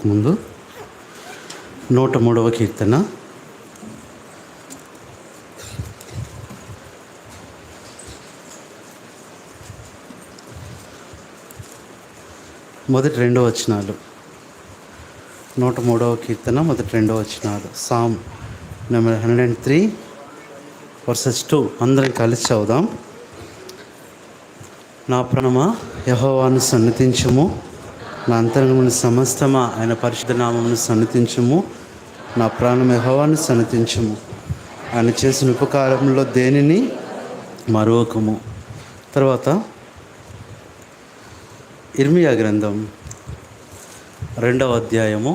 ముందు 103వ కీర్తన. మొదటి 2 వచనాలు. 103వ కీర్తన మొదటి 2 వచనాలు. సామ్ నెంబర్ 103 వర్సెస్ 2 అందరం కలిసి చదువుదాం. నా ప్రాణమా యెహోవాను సన్నిధించుము, నా అంతరంగమును సమస్తమా ఆయన పరిశుద్ధ నామమును సన్నిధించుము. నా ప్రాణం యెహోవాను సన్నిధించుము, ఆయన చేసిన ఉపకారంలో దేనిని మరొకము. తర్వాత ఇర్మియా గ్రంథం 2వ అధ్యాయము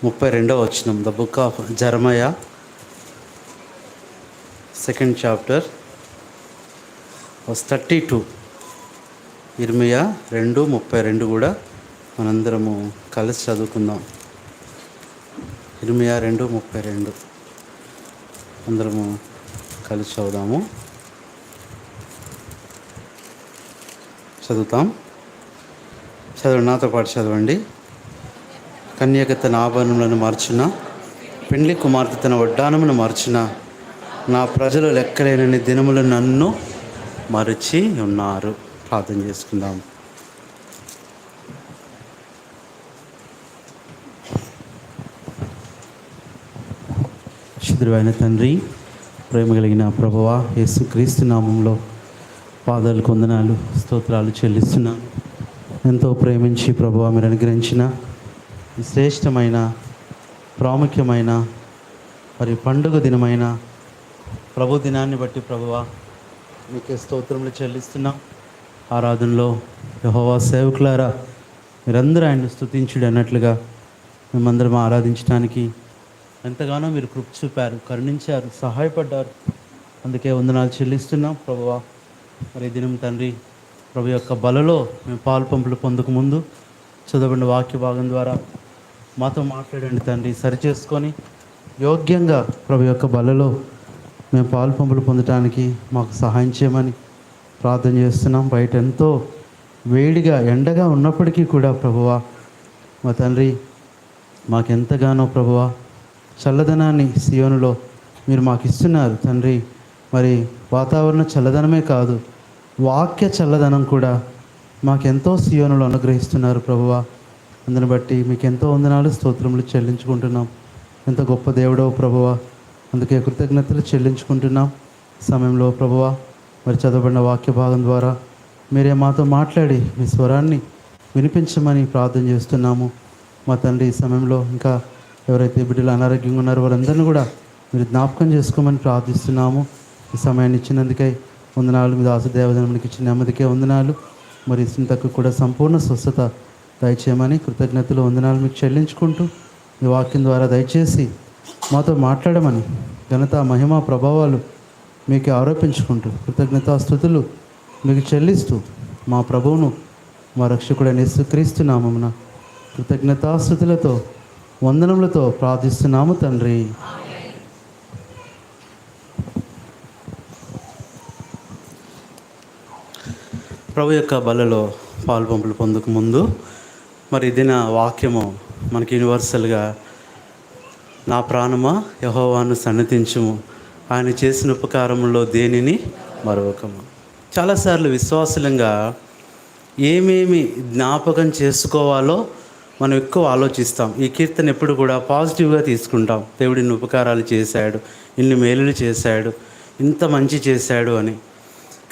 32వ వచనం. The book of Jeremiah 2nd chapter verse 32. ఇర్మియా 2:32 కూడా మనందరము కలిసి చదువుకుందాం. ఇర్మియా 2:32 అందరము కలిసి చదువుదాము. చదువుతాం. చదవండి, నాతో పాటు చదవండి. కన్యక తన ఆభరణములను మార్చిన, పెండ్లి కుమార్తె తన వడ్డానమును మార్చిన, నా ప్రజలు లెక్కలేనని దినములు నన్ను మరచి ఉన్నారు. ప్రార్థన చేసుకుందాం. శుద్ధుడైన తండ్రి, ప్రేమ కలిగిన ప్రభువా, యేసుక్రీస్తు నామంలో పాదాలకు వందనాలు, స్తోత్రాలు చెల్లిస్తున్నాను. ఎంతో ప్రేమించి ప్రభువా మీరు అనుగ్రహించిన శ్రేష్టమైన, ప్రాముఖ్యమైన మరి పండుగ దినమైన ప్రభు దినాన్ని బట్టి ప్రభువా మీకే స్తోత్రములు చెల్లిస్తున్నాం. ఆరాధనలో యెహోవా సేవకులారా మీరందరూ ఆయన్ని స్తుతించుడు అన్నట్లుగా మేమందరం ఆరాధించడానికి ఎంతగానో మీరు కృప చూపారు, కరుణించారు, సహాయపడ్డారు. అందుకే వందనాలు చెల్లిస్తున్నాం ప్రభువా. మరి దినం తండ్రి ప్రభు యొక్క బలలో మేము పాలు పంపులు పొందక ముందు చదవబడిన వాక్య భాగం ద్వారా మాతో మాట్లాడండి తండ్రి. సరిచేసుకొని యోగ్యంగా ప్రభు యొక్క బలలో మేము పాలు పంపులు పొందడానికి మాకు సహాయం చేయమని ప్రార్థన చేస్తున్నాం. బయట ఎంతో వేడిగా ఎండగా ఉన్నప్పటికీ కూడా ప్రభువా మా తండ్రి మాకెంతగానో ప్రభువా చల్లదనాన్ని సియోనులో మీరు మాకు ఇస్తున్నారు తండ్రి. మరి వాతావరణ చల్లదనమే కాదు, వాక్య చల్లదనం కూడా మాకెంతో సియోనులో అనుగ్రహిస్తున్నారు ప్రభువా. అందుని బట్టి మీకు ఎంతో వందనాలు, స్తోత్రములు చెల్లించుకుంటున్నాం. ఎంత గొప్ప దేవుడో ప్రభువా, అందుకే కృతజ్ఞతలు చెల్లించుకుంటున్నాం. సమయంలో ప్రభువా మరి చదవబడిన వాక్య భాగం ద్వారా మీరే మాతో మాట్లాడి మీ స్వరాన్ని వినిపించమని ప్రార్థన చేస్తున్నాము. మా తండ్రి ఈ సమయంలో ఇంకా ఎవరైతే బిడ్డలు అనారోగ్యంగా ఉన్నారో వారందరినీ కూడా మీరు జ్ఞాపకం చేసుకోమని ప్రార్థిస్తున్నాము. ఈ సమయాన్ని ఇచ్చినందుకై వందనాలు. మీ దాసు దేవదనమునికి ఇచ్చిన నెమ్మదికే వందనాలు. మరి చింతకు కూడా సంపూర్ణ స్వస్థత దయచేయమని కృతజ్ఞతలు వందనాలు మీకు చెల్లించుకుంటూ ఈ వాక్యం ద్వారా దయచేసి మాతో మాట్లాడమని ఘనత, మహిమ, ప్రభావాలు మీకు ఆరోపించుకుంటూ కృతజ్ఞతాస్తుతులు మీకు చెల్లిస్తూ మా ప్రభువును మా రక్షకుడైన యేసుక్రీస్తు నామమున కృతజ్ఞతాస్తుతులతో వందనములతో ప్రార్థిస్తున్నాము తండ్రి. ప్రభు యొక్క బలలో పాలు పంపులు పొందక ముందు మరి దిన వాక్యము మనకి యూనివర్సల్గా నా ప్రాణమా యెహోవాను సన్నిధించుము, ఆయన చేసిన ఉపకారంలో దేనిని మరొకము. చాలాసార్లు విశ్వాసులంగా ఏమేమి జ్ఞాపకం చేసుకోవాలో మనం ఎక్కువ ఆలోచిస్తాం. ఈ కీర్తన ఎప్పుడు కూడా పాజిటివ్గా తీసుకుంటాం. దేవుడు ఇన్ని ఉపకారాలు చేశాడు, ఇన్ని మేలులు చేశాడు, ఇంత మంచి చేశాడు అని.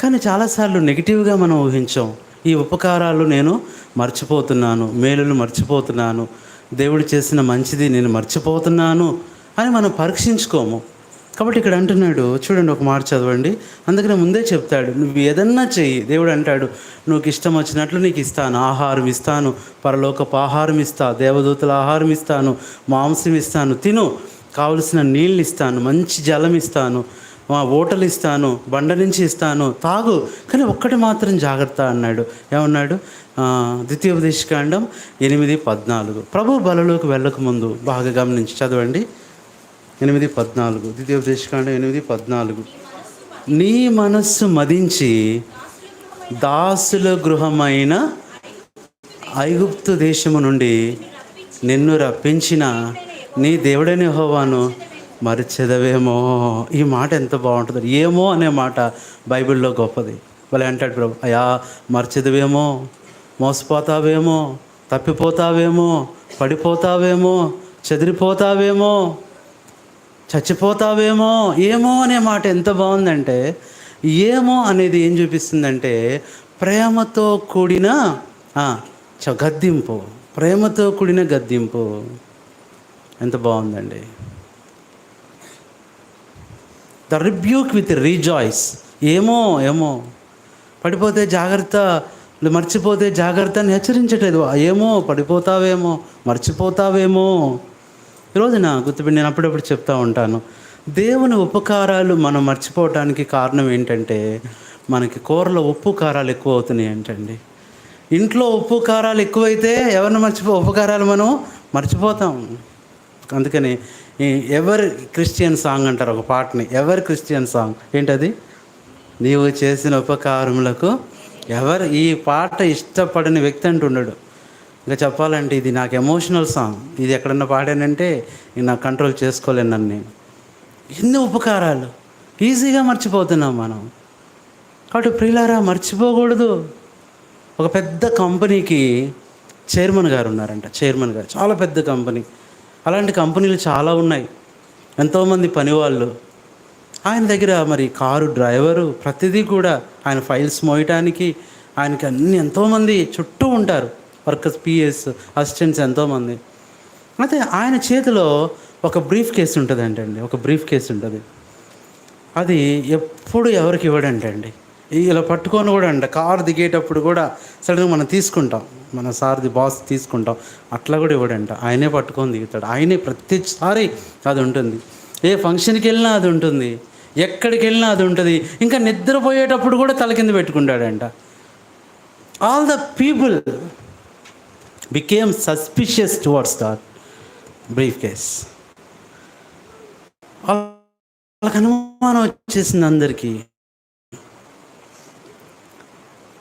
కానీ చాలాసార్లు నెగిటివ్గా మనం ఊహించాం. ఈ ఉపకారాలు నేను మర్చిపోతున్నాను, మేలులు మర్చిపోతున్నాను, దేవుడు చేసిన మంచిది నేను మర్చిపోతున్నాను అని మనం పరీక్షించుకోము. కాబట్టి ఇక్కడ అంటున్నాడు చూడండి, ఒక మాట చదవండి. అందుకనే ముందే చెప్తాడు, నువ్వు ఏదన్నా చెయ్యి. దేవుడు అంటాడు, నువ్వు ఇష్టం వచ్చినట్లు నీకు ఇస్తాను, ఆహారం ఇస్తాను, పరలోకపు ఆహారం ఇస్తా, దేవదూతల ఆహారం ఇస్తాను, మాంసం ఇస్తాను, తిను, కావలసిన నీళ్ళు ఇస్తాను, మంచి జలం ఇస్తాను, ఓటలు ఇస్తాను, బండ నుంచి ఇస్తాను, తాగు. కానీ ఒక్కటి మాత్రం జాగ్రత్త అన్నాడు. ఏమన్నాడు? ద్వితీయోపదేశకాండం 8:14. ప్రభు బలలోకి వెళ్ళకముందు బాగా గమనించి చదవండి. 8:14 ద్వితీయోపదేశకాండం 8:14. నీ మనస్సు మదించి దాసుల గృహమైన ఐగుప్తు దేశము నుండి నిన్ను రప్పించిన నీ దేవుడైన యెహోవాను మరిచెదవేమో. ఈ మాట ఎంత బాగుంటుందో. ఏమో అనే మాట బైబిల్లో గొప్పది. వాళ్ళు అంటాడు ప్రభు, అయ్యా మరిచెదవేమో, మోసపోతావేమో, తప్పిపోతావేమో, పడిపోతావేమో, చెదిరిపోతావేమో, చచ్చిపోతావేమో. ఏమో అనే మాట ఎంత బాగుందంటే, ఏమో అనేది ఏం చూపిస్తుందంటే ప్రేమతో కూడిన గద్దింపు. ప్రేమతో కూడిన గద్దింపు. ఎంత బాగుందండి. The rebuke with rejoice. ఏమో ఏమో, పడిపోతే జాగ్రత్త, మర్చిపోతే జాగ్రత్త అని హెచ్చరించట్లేదు. ఏమో పడిపోతావేమో, మర్చిపోతావేమో. ఈరోజున గుర్తుపెట్టి నేను అప్పుడప్పుడు చెప్తూ ఉంటాను, దేవుని ఉపకారాలు మనం మర్చిపోవటానికి కారణం ఏంటంటే మనకి కూరలో ఉప్పు కారాలు ఎక్కువ అవుతున్నాయి ఏంటండి. ఇంట్లో ఉప్పు కారాలు ఎక్కువైతే ఎవరిని ఉపకారాలు మనం మర్చిపోతాం. అందుకని ఎవర్ క్రిస్టియన్ సాంగ్ అంటారు ఒక పాటని. ఎవర్ క్రిస్టియన్ సాంగ్ ఏంటది? నీవు చేసిన ఉపకారములకు ఎవరు. ఈ పాట ఇష్టపడని వ్యక్తి అంటున్నాడు. ఇంకా చెప్పాలంటే ఇది నాకు ఎమోషనల్ సాంగ్. ఇది ఎక్కడన్నా పాడానంటే నాకు కంట్రోల్ చేసుకోలేను నన్ను. ఎన్ని ఉపకారాలు ఈజీగా మర్చిపోతున్నాం మనం. కాబట్టి ప్రియులారా, మర్చిపోకూడదు. ఒక పెద్ద కంపెనీకి చైర్మన్ గారు ఉన్నారంట. చైర్మన్ గారు, చాలా పెద్ద కంపెనీ. అలాంటి కంపెనీలు చాలా ఉన్నాయి, ఎంతోమంది పనివాళ్ళు. ఆయన దగ్గర మరి కారు డ్రైవరు, ప్రతిదీ కూడా ఆయన ఫైల్స్ మోయటానికి ఆయనకి అన్ని ఎంతోమంది చుట్టూ ఉంటారు, వర్కర్స్, పిఎస్, అసిస్టెంట్స్ ఎంతోమంది. అయితే ఆయన చేతిలో ఒక బ్రీఫ్ కేసు ఉంటుందంటండి. ఒక బ్రీఫ్ కేసు ఉంటుంది. అది ఎప్పుడు ఎవరికి ఇవ్వడంటండి. ఇలా పట్టుకొని కూడా అంట కారు దిగేటప్పుడు కూడా సడన్గా మనం తీసుకుంటాం, మన సార్ది బాస్ తీసుకుంటాం, అట్లా కూడా ఇవ్వడంట. ఆయనే పట్టుకొని దిగుతాడు. ఆయనే ప్రతిసారి అది ఉంటుంది. ఏ ఫంక్షన్కి వెళ్ళినా అది ఉంటుంది, ఎక్కడికి వెళ్ళినా అది ఉంటుంది. ఇంకా నిద్రపోయేటప్పుడు కూడా తల కింద పెట్టుకుంటాడంట. All the people became suspicious towards that briefcase. వాళ్ళకి అనుమానం వచ్చేసింది అందరికీ.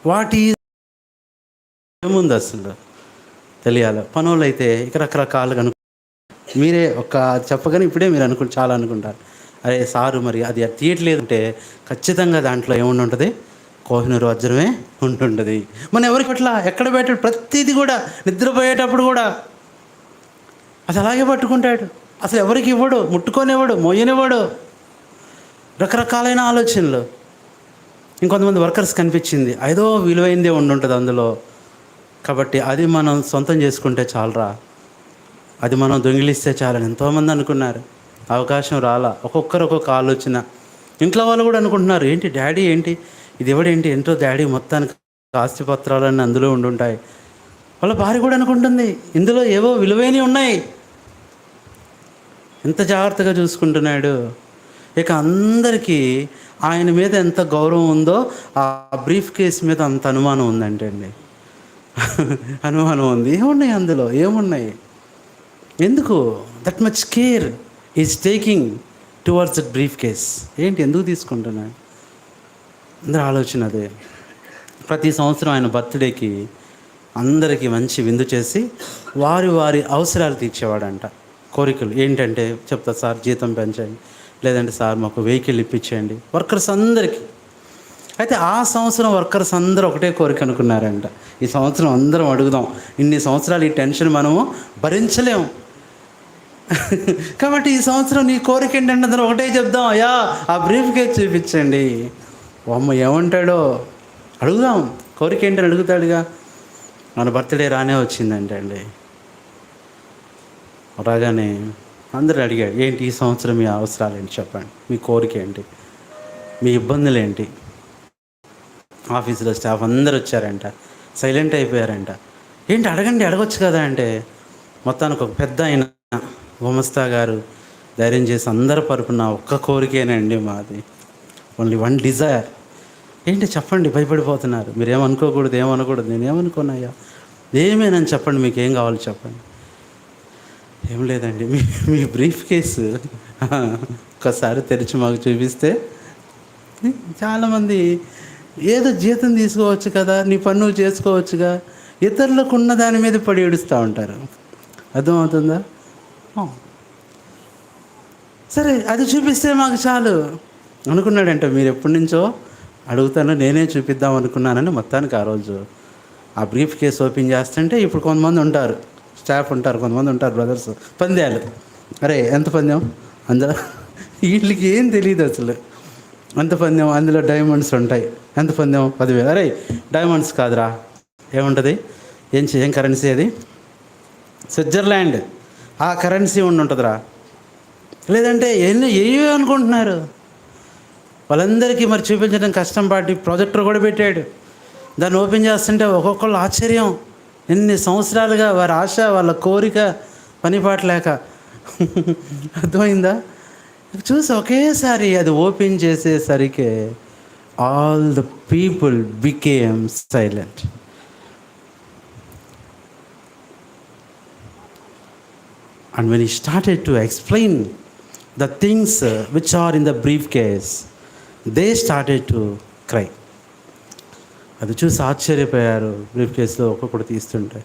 వాటి ఏముంది అసలు తెలియాలి. పనులు అయితే ఇక రకరకాలుగా మీరే ఒక చెప్పగానే ఇప్పుడే మీరు చాలా అనుకుంటారు, అరే సారు మరి అది తీయట్లేదు అంటే ఖచ్చితంగా దాంట్లో ఏముండి ఉంటుంది, కోహినూరు వజ్రమే ఉంటుంటుంది. మన ఎవరికి అట్లా ఎక్కడ పెట్టాడు, ప్రతిదీ కూడా నిద్రపోయేటప్పుడు కూడా అది అలాగే పట్టుకుంటాడు. అసలు ఎవరికి ఇవ్వడు, ముట్టుకొనివ్వడు, మోయనివ్వడు. రకరకాలైన ఆలోచనలు. ఇంకొంతమంది వర్కర్స్ కనిపించింది, ఏదో విలువైందే ఉండుంటుంది అందులో. కాబట్టి అది మనం సొంతం చేసుకుంటే చాలరా, అది మనం దొంగిలిస్తే చాలని ఎంతోమంది అనుకున్నారు. అవకాశం రాలా. ఒక్కొక్కరు ఒక్కొక్క ఆలోచన. ఇంట్లో వాళ్ళు కూడా అనుకుంటున్నారు, ఏంటి డాడీ ఏంటి ఇది ఇవ్వడేంటి, ఏంటో డాడీ మొత్తానికి ఆస్తిపత్రాలన్నీ అందులో ఉండుంటాయి. వాళ్ళ భార్య కూడా అనుకుంటుంది, ఇందులో ఏవో విలువైనవి ఉన్నాయి, ఎంత జాగ్రత్తగా చూసుకుంటున్నాడు. ఇక అందరికీ ఆయన మీద ఎంత గౌరవం ఉందో ఆ బ్రీఫ్ కేస్ మీద అంత అనుమానం ఉందంటే అండి. అనుమానం ఉంది. ఏమున్నాయి అందులో, ఏమున్నాయి, ఎందుకు that much care is taking towards that brief case. ఏంటి, ఎందుకు తీసుకుంటున్నాడు? అందరూ ఆలోచన అదే. ప్రతి సంవత్సరం ఆయన బర్త్డేకి అందరికీ మంచి విందు చేసి వారి వారి అవసరాలు తీర్చేవాడంట. కోరికలు ఏంటంటే చెప్తా, సార్ జీతం పెంచండి, లేదంటే సార్ మాకు వెహికల్ ఇప్పించేయండి, వర్కర్స్ అందరికీ. అయితే ఆ సంవత్సరం వర్కర్స్ అందరూ ఒకటే కోరిక అనుకున్నారంట, ఈ సంవత్సరం అందరం అడుగుదాం, ఇన్ని సంవత్సరాలు ఈ టెన్షన్ మనము భరించలేము కాబట్టి ఈ సంవత్సరం నీ కోరిక ఏంటంటే అందరూ ఒకటే చెప్దాం, అయ్యా ఆ బ్రీఫ్ కేస్ చూపించండి. అమ్మ ఏమంటాడో అడుగుదాం, కోరిక ఏంటని అడుగుతాడుగా. మన బర్త్డే రానే వచ్చిందంటే అండి. రాగానే అందరూ అడిగాడు, ఏంటి ఈ సంవత్సరం మీ అవసరాలు ఏంటి చెప్పండి, మీ కోరిక ఏంటి, మీ ఇబ్బందులు ఏంటి. ఆఫీసులో స్టాఫ్ అందరూ వచ్చారంట, సైలెంట్ అయిపోయారంట. ఏంటి అడగండి, అడగొచ్చు కదా అంటే మొత్తానికి ఒక పెద్ద ఆయన గుమస్తా గారు ధైర్యం చేసి అందరి పరుపున ఒక్క కోరికేనండి మాది, ఓన్లీ వన్ డిజైర్. ఏంటి చెప్పండి, భయపడిపోతున్నారు, మీరేమనుకోకూడదు, ఏమనకూడదు. నేనేమనుకున్నాయా, ఏమేనని చెప్పండి, మీకు ఏం కావాలో చెప్పండి. ఏం లేదండి, మీ బ్రీఫ్ కేసు ఒకసారి తెరిచి మాకు చూపిస్తే. చాలామంది ఏదో జీతం తీసుకోవచ్చు కదా, నీ పన్ను చేసుకోవచ్చుగా, ఇతరులకు ఉన్న దాని మీద పడి ఏడుస్తూ ఉంటారు. అర్థమవుతుందా? సరే అది చూపిస్తే మాకు చాలు అనుకున్నాడంట. మీరు ఎప్పటి నుంచో అడుగుతాను, నేనే చూపిద్దాం అనుకున్నానని మొత్తానికి ఆ రోజు ఆ బ్రీఫ్ కేస్ ఓపెన్ చేస్తుంటే, ఇప్పుడు కొంతమంది ఉంటారు, స్టాఫ్ ఉంటారు, కొంతమంది ఉంటారు బ్రదర్స్, పందాలు. అరే ఎంత పందెం అందులో, వీళ్ళకి ఏం తెలియదు అసలు. ఎంత పందెం, అందులో డైమండ్స్ ఉంటాయి. ఎంత పందెం? 10,000. అరే డైమండ్స్ కాదురా, ఏముంటుంది, ఏం కరెన్సీ అది? స్విట్జర్లాండ్ ఆ కరెన్సీ ఉంటుందిరా. లేదంటే ఏయో అనుకుంటున్నారు. వాళ్ళందరికీ మరి చూపించడం కష్టం పాటి ప్రొజెక్టర్ కూడా పెట్టాడు. దాన్ని ఓపెన్ చేస్తుంటే ఒక్కొక్కళ్ళు ఆశ్చర్యం. ఎన్ని సంవత్సరాలుగా వారి ఆశ, వాళ్ళ కోరిక, పనిపాటలేక. అర్థమైందా? చూసి ఒకేసారి అది ఓపెన్ చేసేసరికి all the people became silent. And when he started to explain the things which are in the briefcase, they started to cry. అది చూసి ఆశ్చర్యపోయారు. బ్రీఫ్ కేసులో ఒక్కొక్కటి తీస్తుంటే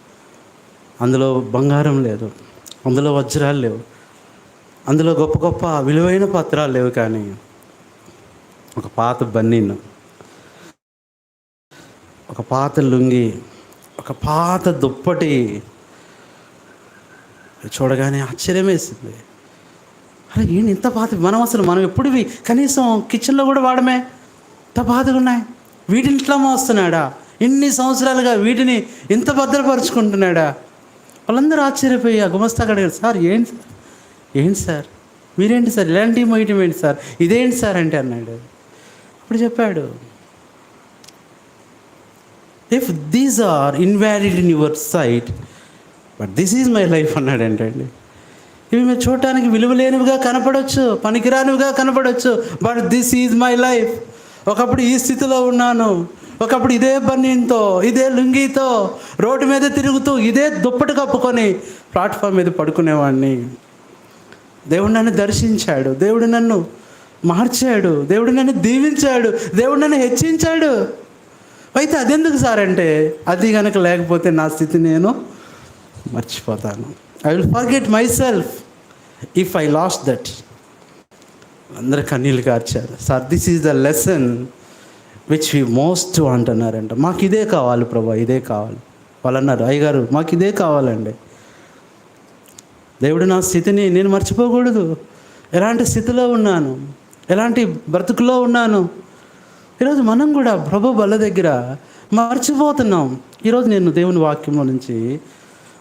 అందులో బంగారం లేదు, అందులో వజ్రాలు లేవు, అందులో గొప్ప గొప్ప విలువైన పత్రాలు లేవు, కానీ ఒక పాత బన్నీను, ఒక పాత లుంగి, ఒక పాత దుప్పటి చూడగానే ఆశ్చర్యం వేసింది. అరే ఈయన ఇంత పాత, మనం ఎప్పుడు కనీసం కిచెన్లో కూడా వాడమే, ఇంత పాతగా ఉన్నాయి, వీటిని ఇట్లా మోస్తున్నాడా, ఇన్ని సంవత్సరాలుగా వీటిని ఇంత భద్రపరుచుకుంటున్నాడా? వాళ్ళందరూ ఆశ్చర్యపోయి ఆ గుమస్తాగా అడిగారు, సార్ ఏంటి సార్ మీరేంటి సార్ ఇలాంటి మోయటం ఏంటి సార్, ఇదేంటి సార్ అంటే అన్నాడు. అప్పుడు చెప్పాడు, if these are invalid in your sight but this is my life అన్నాడు. ఏంటండి, ఇవి మీరు చూడటానికి విలువలేనివిగా కనపడవచ్చు, పనికిరానివిగా కనపడవచ్చు, but this is my life. ఒకప్పుడు ఈ స్థితిలో ఉన్నాను, ఒకప్పుడు ఇదే బన్నీతో, ఇదే లుంగితో రోడ్డు మీద తిరుగుతూ, ఇదే దుప్పటి కప్పుకొని ప్లాట్ఫామ్ మీద పడుకునేవాడిని. దేవుడు నన్ను దర్శించాడు, దేవుడు నన్ను మార్చాడు, దేవుడు నన్ను దీవించాడు, దేవుడు నన్ను హెచ్చించాడు. అయితే అదెందుకు సార్ అంటే, అది కనుక లేకపోతే నా స్థితి నేను మర్చిపోతాను. I will forget myself if I lost that. అందరూ కన్నీళ్ళు కార్చారు. Sir this is the lesson which we most want అన్నారంట. మాకు ఇదే కావాలి ప్రభా, ఇదే కావాలి. వాళ్ళు అన్నారు, అయ్యగారు మాకు ఇదే కావాలండి, దేవుడు నా స్థితిని నేను మర్చిపోకూడదు. ఎలాంటి స్థితిలో ఉన్నాను, ఎలాంటి బ్రతుకులో ఉన్నాను. ఈరోజు మనం కూడా ప్రభు బల్ల దగ్గర మర్చిపోతున్నాం. ఈరోజు నేను దేవుని వాక్యంలో నుంచి,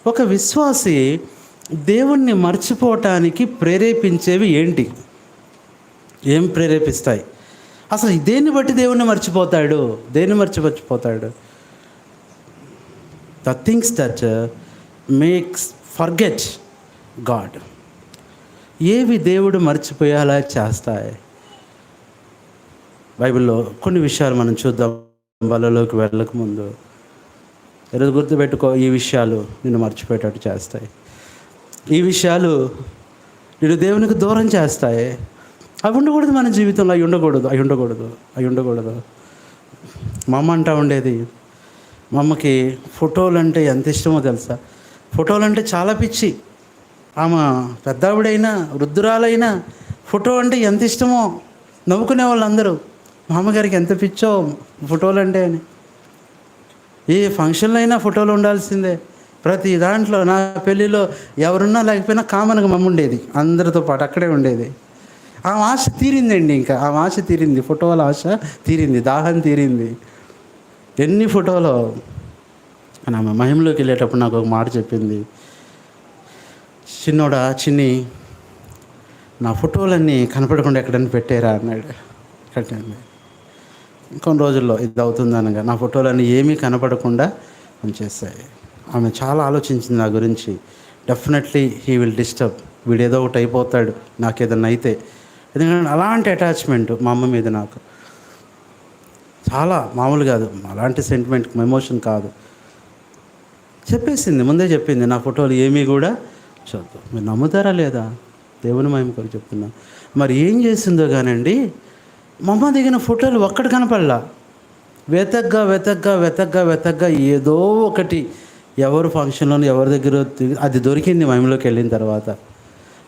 ఒక విశ్వాసి దేవుణ్ణి మర్చిపోవటానికి ప్రేరేపించేవి ఏంటి, ఏం ప్రేరేపిస్తాయి అసలు? దేన్ని బట్టి దేవుణ్ణి మర్చిపోతాడు, దేన్ని మర్చిపోతాడు? The things that makes forget God. ఏవి దేవుడు మర్చిపోయేలా చేస్తాయి? బైబిల్లో కొన్ని విషయాలు మనం చూద్దాం. బలలోకి వెళ్ళకముందు ఈరోజు గుర్తుపెట్టుకో, ఈ విషయాలు నిన్ను మర్చిపోయేటట్టు చేస్తాయి, ఈ విషయాలు నిన్ను దేవునికి దూరం చేస్తాయి. అవి ఉండకూడదు మన జీవితంలో, అవి ఉండకూడదు. మా అమ్మ అంటూ ఉండేది, మా అమ్మకి ఫోటోలు అంటే ఎంత ఇష్టమో తెలుసా? ఫోటోలు అంటే చాలా పిచ్చి. ఆమె పెద్దావిడైనా వృద్ధురాలైనా ఫోటో అంటే ఎంత ఇష్టమో నవ్వుకునే వాళ్ళందరూ. మా అమ్మగారికి ఎంత పిచ్చో ఫోటోలు అంటే అని. ఏ ఫంక్షన్లో అయినా ఫోటోలు ఉండాల్సిందే. ప్రతి దాంట్లో, నా పెళ్ళిలో ఎవరున్నా లేకపోయినా కామన్గా మమ్మ ఉండేది, అందరితో పాటు అక్కడే ఉండేది. ఆ ఆశ తీరిందండి, ఇంకా ఆ ఆశ తీరింది, ఫోటోల ఆశ తీరింది, దాహం తీరింది. ఎన్ని ఫోటోలు. ఆమె మహిమలోకి వెళ్ళేటప్పుడు నాకు ఒక మాట చెప్పింది, చిన్ని నా ఫోటోలన్నీ కనపడకుండా ఎక్కడైనా పెట్టారా అన్నాడు. కట్టండి, ఇంకొన్ని రోజుల్లో ఇది అవుతుందనగా నా ఫోటోలన్నీ ఏమీ కనపడకుండా ఉంచేస్తాయి. ఆమె చాలా ఆలోచించింది నా గురించి. డెఫినెట్లీ హీ విల్ డిస్టర్బ్, వీడేదో ఒకటి అయిపోతాడు నాకేదన్నా అయితే. ఎందుకంటే అలాంటి అటాచ్మెంట్ మా అమ్మ మీద నాకు చాలా, మామూలు కాదు, అలాంటి సెంటిమెంట్, ఎమోషన్ కాదు. చెప్పేసింది, ముందే చెప్పింది, నా ఫోటోలు ఏమీ కూడా చూద్దాం. మీరు నమ్ముతారా లేదా? దేవుని మహిమ కొరకు చెప్తున్నా. మరి ఏం చేసిందో కానండి, మా అమ్మ దిగిన ఫోటోలు ఒక్కటి కనపడలా. వెతగ్గా ఏదో ఒకటి ఎవరు ఫంక్షన్లో ఎవరి దగ్గర అది దొరికింది మహిమలోకి వెళ్ళిన తర్వాత.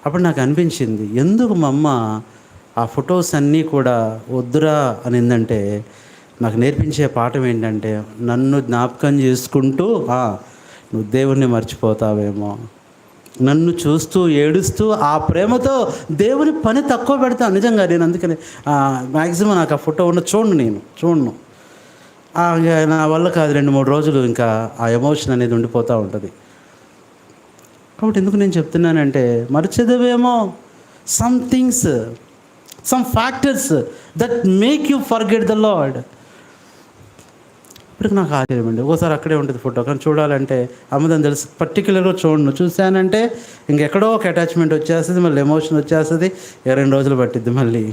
అప్పుడు నాకు అనిపించింది, ఎందుకు మా అమ్మ ఆ ఫొటోస్ అన్నీ కూడా వద్దురా అనిందంటే, నాకు నేర్పించే పాఠం ఏంటంటే, నన్ను జ్ఞాపకం చేసుకుంటూ నువ్వు దేవుణ్ణి మర్చిపోతావేమో, నన్ను చూస్తూ ఏడుస్తూ ఆ ప్రేమతో దేవుని పని తక్కువ పెడతాను. నిజంగా నేను అందుకని మ్యాక్సిమం నాకు ఆ ఫోటో చూడను. నా వల్ల కాదు, 2-3 రోజులు ఇంకా ఆ ఎమోషన్ అనేది ఉండిపోతూ ఉంటుంది. కాబట్టి ఎందుకు నేను చెప్తున్నానంటే, మర్చిపోయేదేమో some things, some factors that make you forget the Lord. ఇప్పటికి నాకు ఆశ్చర్యమండి, ఒకసారి అక్కడే ఉంటుంది ఫోటో, కానీ చూడాలంటే అమ్మదని తెలుసు, పర్టికులర్గా చూశానంటే ఇంకెక్కడో ఒక అటాచ్మెంట్ వచ్చేస్తుంది, మళ్ళీ ఎమోషన్ వచ్చేస్తుంది, 2 రోజులు పట్టిద్ది మళ్ళీ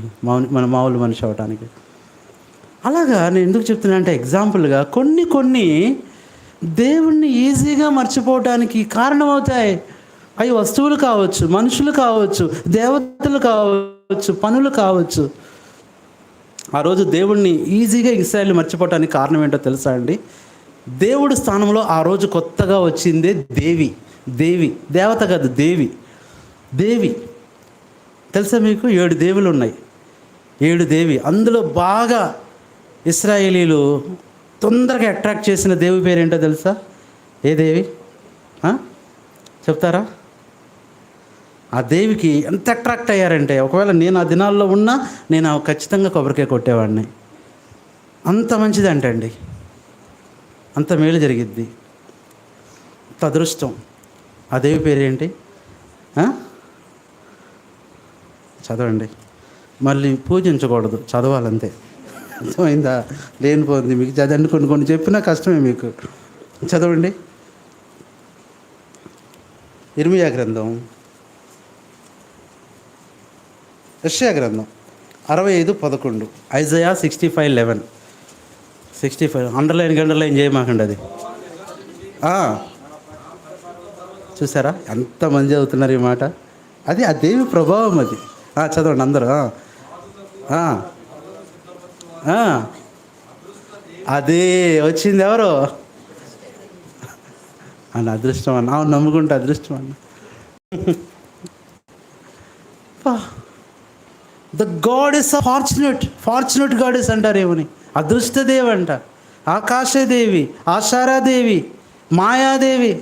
మన మామూలు మనిషి అవడానికి. అలాగా నేను ఎందుకు చెప్తున్నా అంటే, ఎగ్జాంపుల్గా కొన్ని దేవుణ్ణి ఈజీగా మర్చిపోవటానికి కారణమవుతాయి. అవి వస్తువులు కావచ్చు, మనుషులు కావచ్చు, దేవతలు కావచ్చు, పనులు కావచ్చు. ఆ రోజు దేవుణ్ణి ఈజీగా ఇశ్రాయేలు మర్చిపోవటానికి కారణం ఏంటో తెలుసా అండి? దేవుడి స్థానంలో ఆ రోజు కొత్తగా వచ్చిందే దేవత కాదు, దేవి. తెలుసా మీకు? 7 దేవులు ఉన్నాయి. 7 దేవి. అందులో బాగా ఇశ్రాయేలీలు తొందరగా అట్రాక్ట్ చేసిన దేవి పేరు ఏంటో తెలుసా? ఏ దేవి చెప్తారా? ఆ దేవికి ఎంత అట్రాక్ట్ అయ్యారంటే, ఒకవేళ నేను ఆ దినాల్లో ఉన్నా నేను ఖచ్చితంగా కొబ్బరికాయ కొట్టేవాడిని. అంత మంచిది అంటండి, అంత మేలు జరిగిద్ది, అంత అదృష్టం. ఆ దేవి పేరేంటి? చదవండి. మళ్ళీ పూజించకూడదు, చదవాలంతే. అర్థమైందా? లేనిపోయింది మీకు చదవండి. కొన్ని చెప్పినా కష్టమే మీకు. చదవండి. ఇర్మియా గ్రంథం, యెషయా గ్రంథం 65:11, ఐజయా 65:11. 65 అండర్లైన్ చేయమాకండి అది. చూసారా ఎంతమంది చదువుతున్నారు ఈ మాట? అది ఆ దేవి ప్రభావం అది. చదవండి అందరూ. అదే వచ్చింది ఎవరు అన్న? అదృష్టం అన్న. నమ్ముకుంటే అదృష్టం అన్న. The God is fortunate God is అంటారు. ఏమని? అదృష్టదేవి అంట, ఆకాశదేవి, ఆశారాదేవి, మాయాదేవి.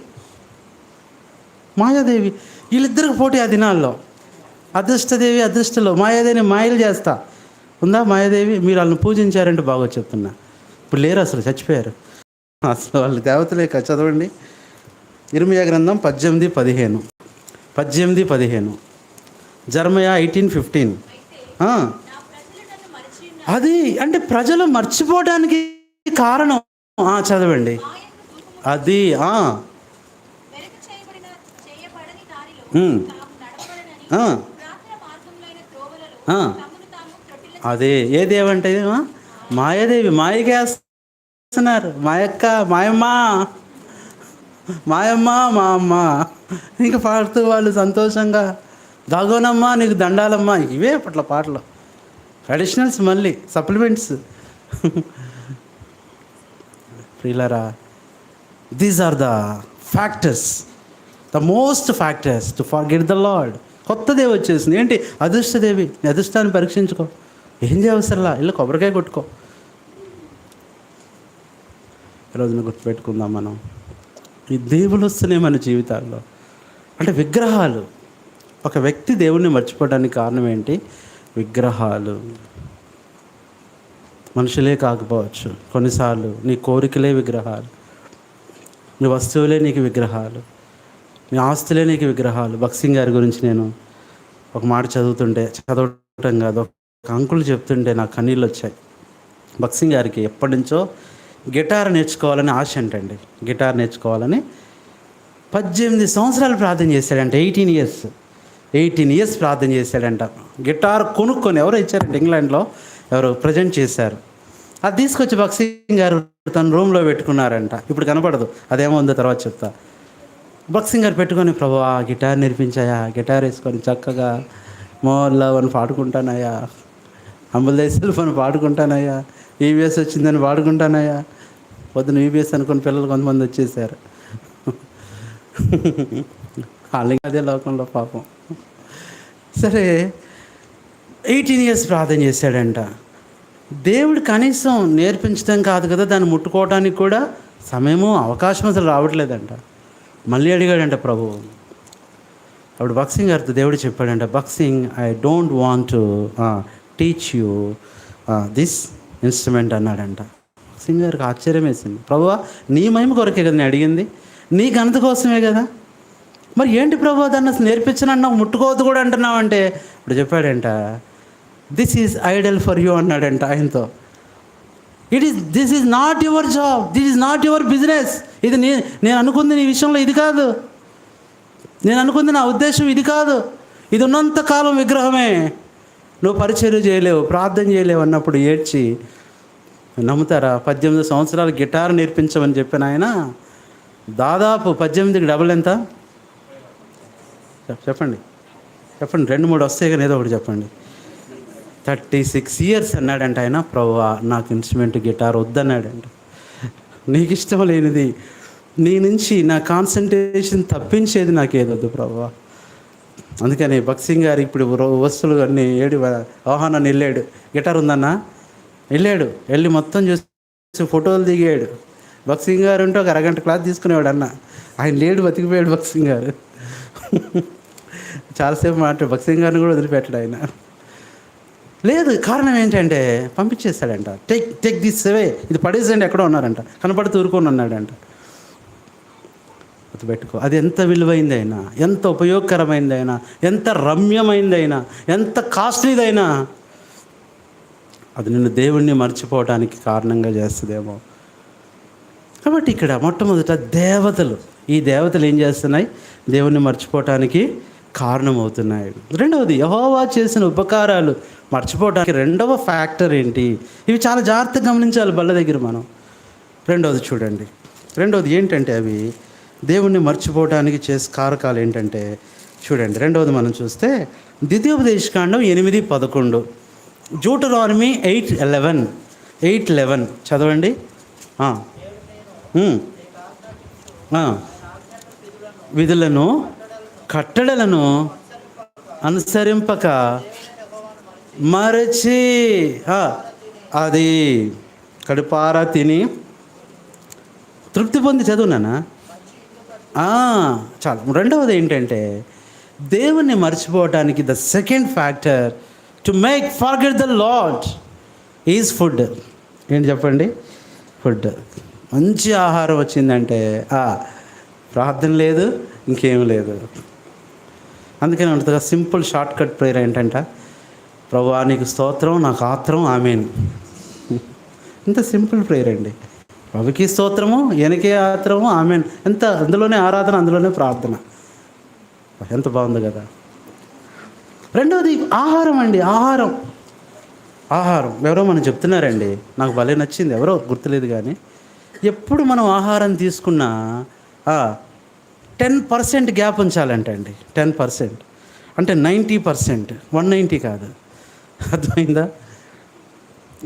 వీళ్ళిద్దరికి పోటీ ఆ దినాల్లో. అదృష్టదేవి అదృష్టలో, మాయాదేవిని మాయలు చేస్తా ఉందా మాయాదేవి? మీరు వాళ్ళని పూజించారంటే బాగా చెప్తున్నా. ఇప్పుడు లేరు, అసలు చచ్చిపోయారు. అసలు వాళ్ళు దేవతలే. చదవండి. ఇర్మియా గ్రంథం 18:15. జెరమయా 18:15. అది అంటే ప్రజలు మర్చిపోవడానికి కారణం. చదవండి. అది అదే ఏ దేవి అంటే మాయాదేవి. మాయకేస్తున్నారు. మాయమ్మ మా అమ్మ ఇంకా పాడుతూ వాళ్ళు సంతోషంగా, దాగోనమ్మా నీకు దండాలమ్మా. ఇవే అప్పట్లో పాటలు, అడిషనల్స్, మళ్ళీ సప్లిమెంట్స్. ప్రియులారా, these are the factors, the most factors to forget the Lord. కొత్త దేవి వచ్చేసింది. ఏంటి? అదృష్టదేవి. నీ అదృష్టాన్ని పరీక్షించుకో. ఏం చేయవసరలా, ఇల్లు కొబ్బరికాయ కొట్టుకో. ఈరోజున గుర్తుపెట్టుకుందాం మనం, ఈ దేవులు వస్తున్నాయి మన జీవితాల్లో. అంటే విగ్రహాలు. ఒక వ్యక్తి దేవుణ్ణి మర్చిపోవడానికి కారణం ఏంటి? విగ్రహాలు. మనుషులే కాకపోవచ్చు, కొన్నిసార్లు నీ కోరికలే విగ్రహాలు, నీ వస్తువులే నీకు విగ్రహాలు, నీ ఆస్తులే నీకు విగ్రహాలు. భక్సింగ్ గారి గురించి నేను ఒక మాట చదవటం కాదు, ఒక అంకులు చెప్తుంటే నాకు కన్నీళ్ళు వచ్చాయి. భక్సింగ్ గారికి ఎప్పటి నుంచో గిటార్ నేర్చుకోవాలని ఆశ అంటండి. గిటార్ నేర్చుకోవాలని 18 సంవత్సరాలు ప్రార్థన చేశాడంట. 18 ఇయర్స్ ప్రార్థన చేశాడంట. గిటార్ కొనుక్కొని ఎవరో ఇచ్చారంట, ఇంగ్లాండ్లో ఎవరు ప్రజెంట్ చేశారు. అది తీసుకొచ్చి భక్సింగ్ గారు తన రూమ్లో పెట్టుకున్నారంట. ఇప్పుడు కనపడదు, అదేమో ఉందో తర్వాత చెప్తా. భక్సింగ్ గారు పెట్టుకొని, ప్రభువా గిటార్ నేర్పించాయా, గిటార్ వేసుకొని చక్కగా మోర్ లవ్ అని పాడుకుంటానయ్యా, అంబుల్ దేశాలు పని పాడుకుంటానయ్యా, ఈవీఎస్ వచ్చిందని పాడుకుంటానయ్యా. పొద్దున ఈవీఎస్ అనుకుని పిల్లలు కొంతమంది వచ్చేసారు. వాళ్ళకి అదే లోకంలో పాపం. సరే 18 ఇయర్స్ ప్రార్థన చేశాడంట. దేవుడు కనీసం నేర్పించడం కాదు కదా, దాన్ని ముట్టుకోవడానికి కూడా సమయము అవకాశం అసలు రావట్లేదంట. మళ్ళీ అడిగాడంట ప్రభువు. అప్పుడు భక్సింగ్ గారితో దేవుడు చెప్పాడంట, భక్సింగ్, I don't want to teach you this instrument అన్నాడంట. భక్సింగ్ గారికి ఆశ్చర్యం వేసింది. ప్రభువా, నీ మహిమ కొరకే కదా నేను అడిగింది, నీ ఘనత కోసమే కదా, మరి ఏంటి ప్రభువా దాన్ని అసలు నేర్పించనన్నావు, ముట్టుకోవద్దు కూడా అంటున్నావు అంటే, ఇప్పుడు చెప్పాడంట, this is Idol for you అన్నాడంట ఆయనతో. This is not your job, this is not your business. ఇది నేను అనుకుంది నీ విషయంలో ఇది కాదు, నేను అనుకుంది నా ఉద్దేశం ఇది కాదు. ఇది ఉన్నంతకాలం విగ్రహమే, నువ్వు పరిచర్య చేయలేవు, ప్రార్థన చేయలేవు అన్నప్పుడు ఏడ్చి, నమ్ముతారా, 18 సంవత్సరాలు గిటార్ నేర్పించమని చెప్పిన ఆయన దాదాపు 18కి డబుల్ ఎంత చెప్పండి, 2-3 వస్తాయి కానీ ఏదో ఒకటి చెప్పండి. 36 ఇయర్స్ అన్నాడంట ఆయన. ప్రభువా, నాకు ఇన్స్ట్రుమెంట్ గిటార్ వద్దన్నాడంట. నీకు ఇష్టం లేనిది, నీ నుంచి నా కాన్సన్ట్రేషన్ తప్పించేది నాకు ఏదొద్దు ప్రభువా. అందుకని భక్సింగ్ గారు ఇప్పుడు వస్తువులు అన్నీ ఆహ్వానాన్ని వెళ్ళాడు. గిటార్ ఉందన్నా వెళ్ళాడు, వెళ్ళి మొత్తం చూసి ఫోటోలు దిగాడు. భక్సింగ్ గారు ఉంటే ఒక అరగంట క్లాస్ తీసుకునేవాడు అన్న. ఆయన లేడు, బతికిపోయాడు భక్సింగ్ గారు. చాలాసేపు భక్సింగ్ గారిని కూడా వదిలిపెట్టాడు ఆయన. లేదు, కారణం ఏంటంటే పంపించేస్తాడంట. టేక్ దిస్ అవే, ఇది పడేసండి, ఎక్కడో ఉన్నారంట, కనపడుతూ ఊరుకొని ఉన్నాడంట. పెట్టుకో, అది ఎంత విలువైందైనా, ఎంత ఉపయోగకరమైందైనా, ఎంత రమ్యమైందైనా, ఎంత కాస్ట్లీదైనా, అది నిన్ను దేవుణ్ణి మర్చిపోవడానికి కారణంగా చేస్తుందేమో. కాబట్టి ఇక్కడ మొట్టమొదట దేవతలు, ఈ దేవతలు ఏం చేస్తున్నాయి, దేవుణ్ణి మర్చిపోవటానికి కారణమవుతున్నాయి. రెండవది, యెహోవా చేసిన ఉపకారాలు మర్చిపోవడానికి రెండవ ఫ్యాక్టర్ ఏంటి, ఇవి చాలా జాగ్రత్తగా గమనించాలి బల్ల దగ్గర మనం. రెండవది చూడండి, రెండవది ఏంటంటే అవి దేవుణ్ణి మర్చిపోవటానికి చేసే కారకాలు ఏంటంటే చూడండి. రెండవది మనం చూస్తే ద్వితీయోపదేశకాండం 8:11, డ్యూటరానమీ 8:11 చదవండి. విధులను కట్టడలను అనుసరింపక మరచి అది కడుపారా తిని తృప్తి పొంది చదువునానా చాలు. రెండవది ఏంటంటే దేవుణ్ణి మర్చిపోవటానికి the second factor to make forget the Lord is food. ఏంటి చెప్పండి, ఫుడ్. మంచి ఆహారం వచ్చిందంటే ప్రార్థన లేదు, ఇంకేం లేదు. అందుకని అంతగా సింపుల్ షార్ట్ కట్ ప్రేయర్ ఏంటంట, ప్రభువా నీకు స్తోత్రం, నాకు ఆత్రం, ఆమేన్. ఇంత సింపుల్ ప్రేయర్ అండి. ప్రభుకి స్తోత్రము, వెనకే ఆత్రము, ఆమేన్. ఎంత అందులోనే ఆరాధన, అందులోనే ప్రార్థన. ఎంత బాగుంది కదా. రెండవది ఆహారం అండి. ఆహారం ఎవరో మనం చెప్తున్నారండి, నాకు భలే నచ్చింది, ఎవరో గుర్తులేదు కానీ, ఎప్పుడు మనం ఆహారం తీసుకున్నా 10% గ్యాప్ ఉంచాలంట అండి. 10% అంటే 90%, 190 కాదు. అర్థమైందా?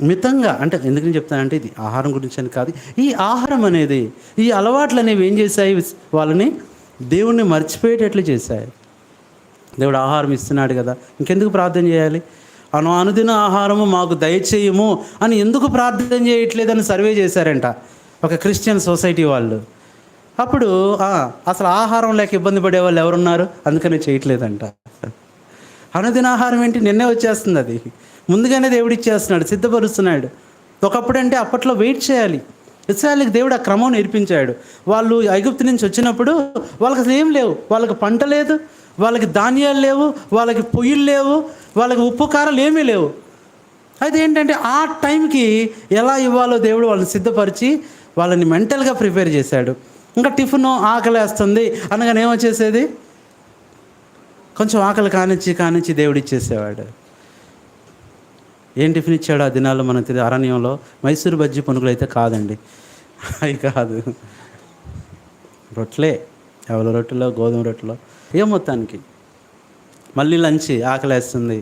మితంగా. అంటే ఎందుకని చెప్తానంటే ఇది ఆహారం గురించి అని కాదు, ఈ ఆహారం అనేది, ఈ అలవాట్లు అనేవి ఏం చేశాయి, వాళ్ళని దేవుణ్ణి మర్చిపోయేటట్లు చేశాయి. దేవుడు ఆహారం ఇస్తున్నాడు కదా, ఇంకెందుకు ప్రార్థన చేయాలి, అనుదిన ఆహారము మాకు దయచేయము అని ఎందుకు ప్రార్థన చేయట్లేదని సర్వే చేశారంట ఒక క్రిస్టియన్ సొసైటీ వాళ్ళు. అప్పుడు అసలు ఆహారం లేక ఇబ్బంది పడే వాళ్ళు ఎవరున్నారు, అందుకనే చేయట్లేదంట. అనుదిన ఆహారం ఏంటి, నిన్నే వచ్చేస్తుంది, అది ముందుగానే దేవుడు ఇచ్చేస్తున్నాడు, సిద్ధపరుస్తున్నాడు. ఒకప్పుడు అంటే అప్పట్లో వెయిట్ చేయాలి. ఇశ్రాయేలుకి దేవుడు ఆ క్రమం నేర్పించాడు. వాళ్ళు ఐగుప్తు నుంచి వచ్చినప్పుడు వాళ్ళకి అసలు ఏం లేవు, వాళ్ళకి పంట లేదు, వాళ్ళకి ధాన్యాలు లేవు, వాళ్ళకి పొయ్యిలు లేవు, వాళ్ళకి ఉప్పు కారాలు ఏమీ లేవు. అయితే ఏంటంటే ఆ టైంకి ఎలా ఇవ్వాలో దేవుడు వాళ్ళని సిద్ధపరిచి వాళ్ళని మెంటల్గా ప్రిపేర్ చేశాడు. ఇంకా టిఫిన్ ఆకలి వేస్తుంది అనగానే ఏమొచ్చేసేది, కొంచెం ఆకలి కానిచ్చి దేవుడు ఇచ్చేసేవాడు. ఏం టిఫిన్ ఇచ్చాడు ఆ దినాల్లో మనకు తెలియదు. అరణ్యంలో మైసూరు బజ్జీ పునుగులు అయితే కాదండి, అవి కాదు, రొట్టెలే, ఎవరి రొట్టెలో, గోధుమ రొట్టెలో, ఏ మొత్తానికి. మళ్ళీ లంచ్ ఆకలి వేస్తుంది,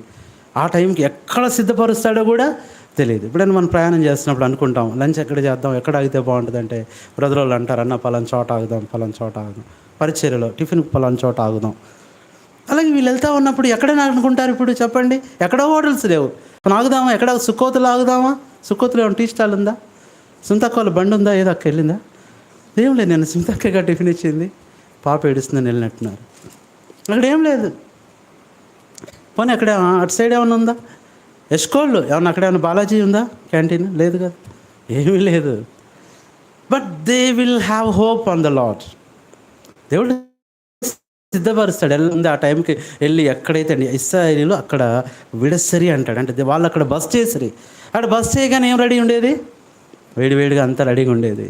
ఆ టైంకి ఎక్కడ సిద్ధపరుస్తాడో కూడా తెలియదు. ఇప్పుడైనా మనం ప్రయాణం చేస్తున్నప్పుడు అనుకుంటాం లంచ్ ఎక్కడ చేద్దాం, ఎక్కడ ఆగితే బాగుంటుంది అంటే బ్రదర్ వాళ్ళు అంటారు, అన్న పలానా చోట ఆగుదాం, పలానా చోట ఆగుదాం, పరిచర్యలో టిఫిన్కి పలానా చోట ఆగుదాం. అలాగే వీళ్ళు వెళ్తూ ఉన్నప్పుడు ఎక్కడైనా అనుకుంటారు, ఇప్పుడు చెప్పండి, ఎక్కడో హోటల్స్ లేవు, ఆగుదామా, ఎక్కడ సుక్కోతులు ఆగుదామా, సుక్కోతులు ఏమైనా టీ స్టాల్ ఉందా, సుంతక్క వాళ్ళ బండి ఉందా, ఏదో అక్క వెళ్ళిందా, ఏం లేదు, నేను సుంతక్కగా టిఫిన్ ఇచ్చింది, పాప ఏడుస్తుందని వెళ్ళినట్టున్నారు. అక్కడ ఏం లేదు. పోనీ అక్కడ అటు సైడ్ ఏమైనా ఉందా, ఎస్కోళ్ళు ఏమన్నా, అక్కడ ఏమైనా బాలాజీ ఉందా క్యాంటీన్, లేదు కదా, ఏమీ లేదు. But they will have hope on the lord. దేవుడు సిద్ధపరుస్తాడు. ఎలా ఉంది ఆ టైంకి వెళ్ళి ఎక్కడైతే ఇశ్రాయేలీయులు అక్కడ విడసరి అంటాడు, అంటే వాళ్ళు అక్కడ బస్ చేసిరి. అక్కడ బస్ చేయగానే ఏం రెడీ ఉండేది, వేడివేడిగా అంతా రెడీగా ఉండేది.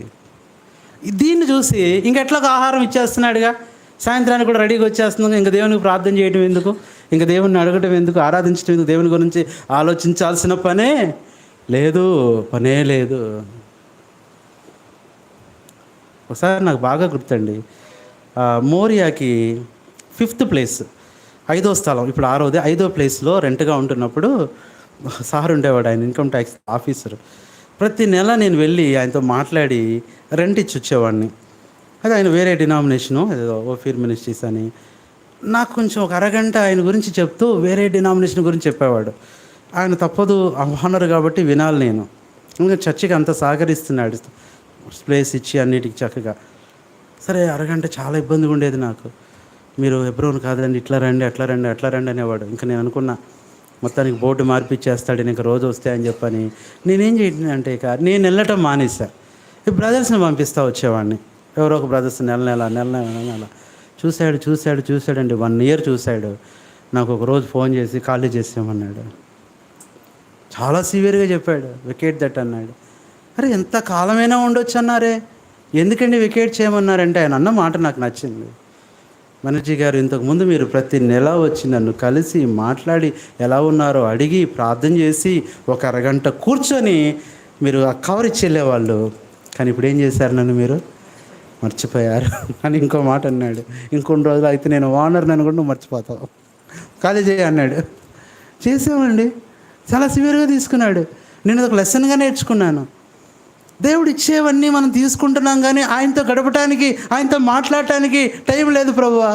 దీన్ని చూసి ఇంకెట్లా ఆహారం ఇచ్చేస్తున్నాడుగా, సాయంత్రానికి కూడా రెడీగా వచ్చేస్తున్నాం, ఇంకా దేవునికి ప్రార్థన చేయడం ఎందుకు, ఇంకా దేవుణ్ణి అడగటం ఎందుకు, ఆరాధించడం ఎందుకు, దేవుని గురించి ఆలోచించాల్సిన పనే లేదు. ఒకసారి నాకు బాగా గుర్తండి, మోరియాకి 5th ప్లేస్, 5వ స్థలం, ఇప్పుడు 6వది, 5వ ప్లేస్లో రెంట్గా ఉంటున్నప్పుడు సార్ ఉండేవాడు, ఆయన ఇన్కమ్ ట్యాక్స్ ఆఫీసర్. ప్రతి నెల నేను వెళ్ళి ఆయనతో మాట్లాడి రెంట్ ఇచ్చి వచ్చేవాడిని. అది ఆయన వేరే డినామినేషను, ఏదో ఓఫీర్ మినిస్ట్రీస్ అని. నాకు కొంచెం ఒక అరగంట ఆయన గురించి చెప్తూ వేరే డినామినేషన్ గురించి చెప్పేవాడు. ఆయన తప్పదు, ఓనర్ కాబట్టి వినాలి నేను. ఇంకా చర్చికి అంత సహకరిస్తున్నాడు, ప్లేస్ ఇచ్చి అన్నిటికి చక్కగా. సరే, అరగంట చాలా ఇబ్బందిగా ఉండేది నాకు. మీరు హెబ్రోన్ కాదండి, ఇట్లా రండి, అట్లా రండి, అట్లా రండి అనేవాడు. ఇంకా నేను అనుకున్నా మొత్తానికి బోర్డు మార్పిచ్చేస్తాడు, ఇంకా రోజు వస్తాయని చెప్పని. నేనేం చేయను అంటే ఇక నేను వెళ్ళటం మానేసా. ఈ బ్రదర్స్ని పంపిస్తూ వచ్చేవాడిని, ఎవరో ఒక బ్రదర్స్ నెల చూశాడండి. 1 year చూశాడు. నాకు ఒక రోజు ఫోన్ చేసి ఖాళీ చేసామన్నాడు. చాలా సివియర్గా చెప్పాడు, వికేట్ దట్ అన్నాడు. అరే, ఎంత కాలమైనా ఉండొచ్చు అన్నారే, ఎందుకండి వికేట్ చేయమన్నారంటే ఆయన అన్న మాట నాకు నచ్చింది. మనర్జీ గారు, ఇంతకుముందు మీరు ప్రతి నెల వచ్చి నన్ను కలిసి మాట్లాడి ఎలా ఉన్నారో అడిగి ప్రార్థన చేసి ఒక అరగంట కూర్చొని మీరు ఆ కవర్ ఇచ్చి వెళ్ళేవాళ్ళు, కానీ ఇప్పుడు ఏం చేశారు, నన్ను మీరు మర్చిపోయారు అని ఇంకో మాట అన్నాడు. ఇంకొన్ని రోజులు అయితే నేను ఓనర్ నన్ను కూడా నువ్వు మర్చిపోతావు, ఖాళీ చేయి అన్నాడు. చేసామండి, చాలా సివియర్గా తీసుకున్నాడు. నేను ఒక లెసన్గా నేర్చుకున్నాను. దేవుడు ఇచ్చేవన్నీ మనం తీసుకుంటున్నాం, కానీ ఆయనతో గడపటానికి, ఆయనతో మాట్లాడటానికి టైం లేదు ప్రభువా.